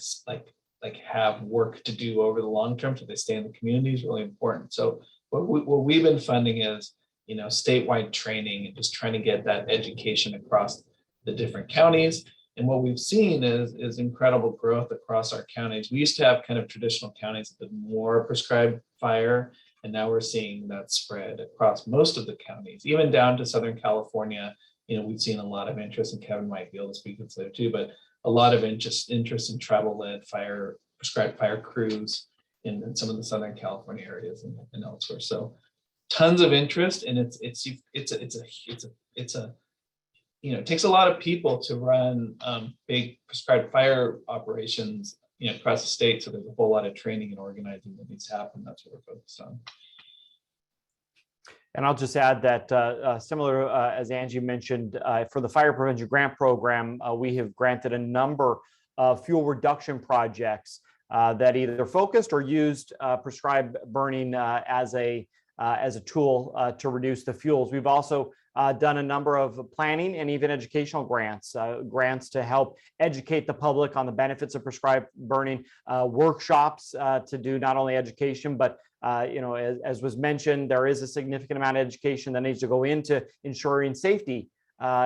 have work to do over the long term so they stay in the community is really important. So what we've been funding is, statewide training and just trying to get that education across the different counties. And what we've seen is incredible growth across our counties. We used to have kind of traditional counties that did more prescribed fire, and now we're seeing that spread across most of the counties, even down to Southern California. We've seen a lot of interest, and Kevin might be able to speak to there too, but a lot of interest in travel-led prescribed fire crews in some of the Southern California areas and elsewhere. So tons of interest, and it takes a lot of people to run big prescribed fire operations, across the state. So there's a whole lot of training and organizing that needs to happen. That's what we're focused on. And I'll just add that similar as Angie mentioned, for the Fire Prevention Grant Program, we have granted a number of fuel reduction projects that either focused or used prescribed burning as a tool to reduce the fuels. We've also done a number of planning and even educational grants to help educate the public on the benefits of prescribed burning, workshops to do not only education, but as was mentioned, there is a significant amount of education that needs to go into ensuring safety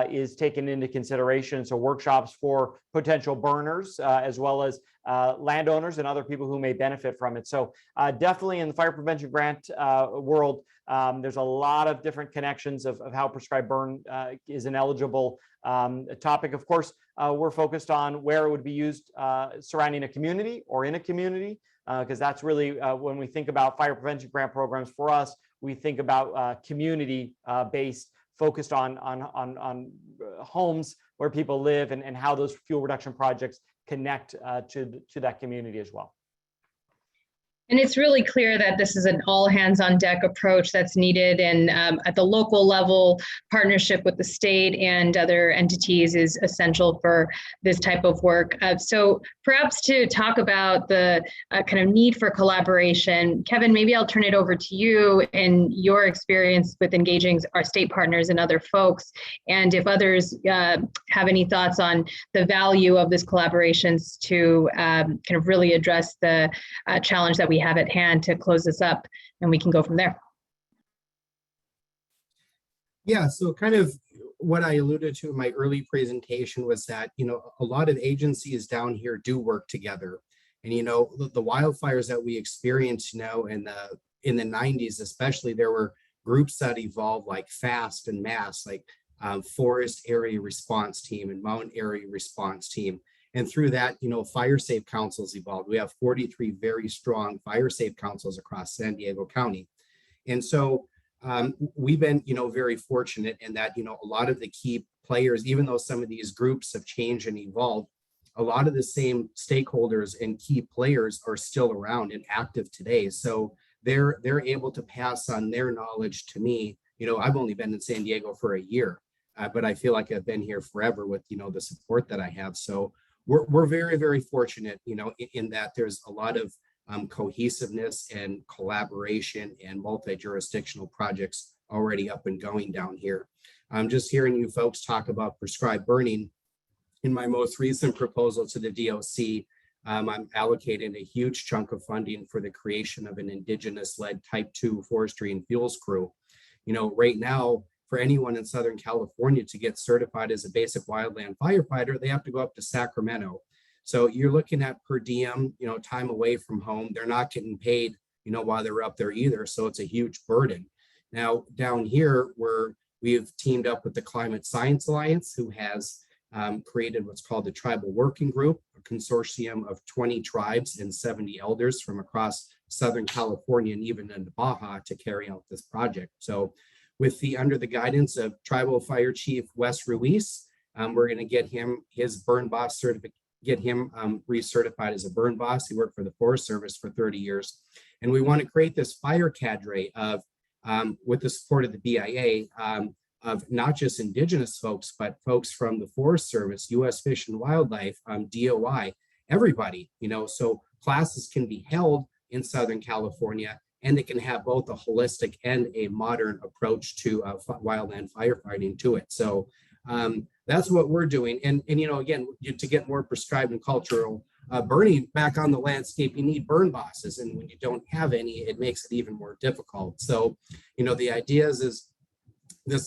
is taken into consideration. So workshops for potential burners, as well as landowners and other people who may benefit from it. So definitely in the fire prevention grant world, there's a lot of different connections of how prescribed burn is an eligible topic. Of course, we're focused on where it would be used surrounding a community or in a community. because that's really when we think about fire prevention grant programs for us, we think about community based, focused on homes where people live and how those fuel reduction projects connect to that community as well. And it's really clear that this is an all hands on deck approach that's needed, and at the local level, partnership with the state and other entities is essential for this type of work. So perhaps to talk about the kind of need for collaboration, Kevin, maybe I'll turn it over to you and your experience with engaging our state partners and other folks. And if others have any thoughts on the value of this collaborations to kind of really address the challenge that we have at hand to close this up, and we can go from there. Yeah, so kind of what I alluded to in my early presentation was that, a lot of agencies down here do work together. And, the wildfires that we experience now in the 90s, especially, there were groups that evolved like FAST and MASS, like Forest Area Response Team and Mountain Area Response Team. And through that, fire safe councils evolved. We have 43 very strong fire safe councils across San Diego County. And so we've been, very fortunate in that, a lot of the key players, even though some of these groups have changed and evolved, a lot of the same stakeholders and key players are still around and active today. So they're able to pass on their knowledge to me. I've only been in San Diego for a year, but I feel like I've been here forever with, the support that I have. So we're very, very fortunate, in that there's a lot of cohesiveness and collaboration and multi-jurisdictional projects already up and going down here. I'm just hearing you folks talk about prescribed burning. In my most recent proposal to the DOC, I'm allocating a huge chunk of funding for the creation of an Indigenous-led Type 2 forestry and fuels crew. Right now, for anyone in Southern California to get certified as a basic wildland firefighter, they have to go up to Sacramento. So you're looking at per diem, time away from home. They're not getting paid, while they're up there either. So it's a huge burden. Now down here, we've teamed up with the Climate Science Alliance, who has created what's called the Tribal Working Group, a consortium of 20 tribes and 70 elders from across Southern California and even into Baja to carry out this project. So under the guidance of Tribal Fire Chief Wes Ruiz, we're going to get him his burn boss certificate, get him recertified as a burn boss. He worked for the Forest Service for 30 years. And we want to create this fire cadre of, with the support of the BIA, of not just Indigenous folks, but folks from the Forest Service, U.S. Fish and Wildlife, DOI, everybody, so classes can be held in Southern California, and they can have both a holistic and a modern approach to wildland firefighting to it. So that's what we're doing. And again, to get more prescribed and cultural burning back on the landscape, you need burn bosses. And when you don't have any, it makes it even more difficult. So, the idea is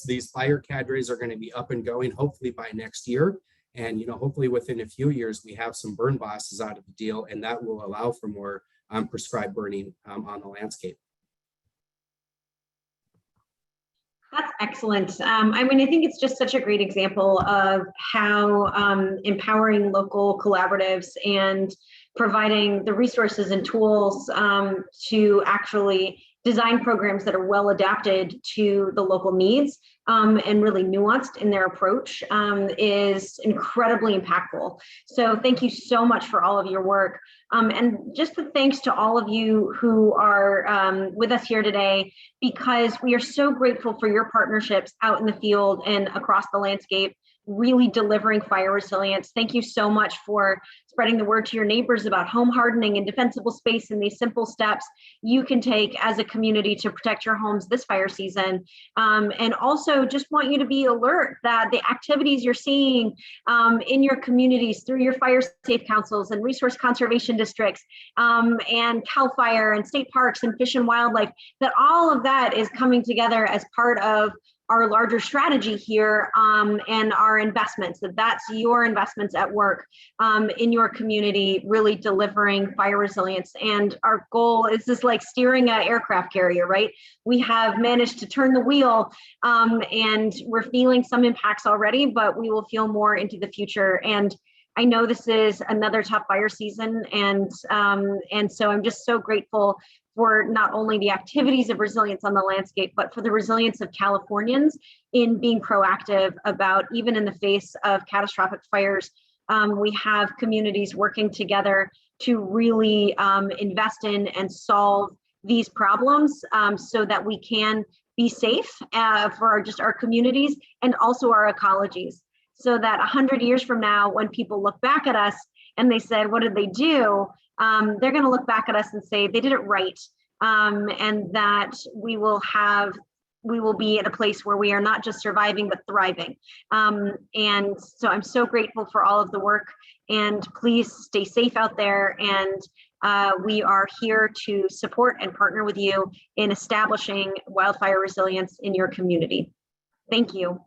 these fire cadres are going to be up and going, hopefully by next year. And, hopefully within a few years, we have some burn bosses out of the deal, and that will allow for more prescribed burning on the landscape. That's excellent. I think it's just such a great example of how empowering local collaboratives and providing the resources and tools to actually design programs that are well adapted to the local needs and really nuanced in their approach is incredibly impactful. So thank you so much for all of your work. And just the thanks to all of you who are with us here today, because we are so grateful for your partnerships out in the field and across the landscape, really delivering fire resilience. Thank you so much for spreading the word to your neighbors about home hardening and defensible space and these simple steps you can take as a community to protect your homes this fire season. And also just want you to be alert that the activities you're seeing in your communities through your fire safe councils and resource conservation districts and CAL FIRE and state parks and fish and wildlife, that all of that is coming together as part of our larger strategy here and our investments, that's your investments at work in your community, really delivering fire resilience. And our goal is just like steering an aircraft carrier, right? We have managed to turn the wheel and we're feeling some impacts already, but we will feel more into the future. And I know this is another tough fire season, and so I'm just so grateful for not only the activities of resilience on the landscape, but for the resilience of Californians in being proactive about, even in the face of catastrophic fires, we have communities working together to really invest in and solve these problems so that we can be safe for our communities and also our ecologies. So that 100 years from now, when people look back at us and they said, what did they do? They're going to look back at us and say they did it right, and that we will be at a place where we are not just surviving but thriving. And so I'm so grateful for all of the work, and please stay safe out there. And we are here to support and partner with you in establishing wildfire resilience in your community. Thank you.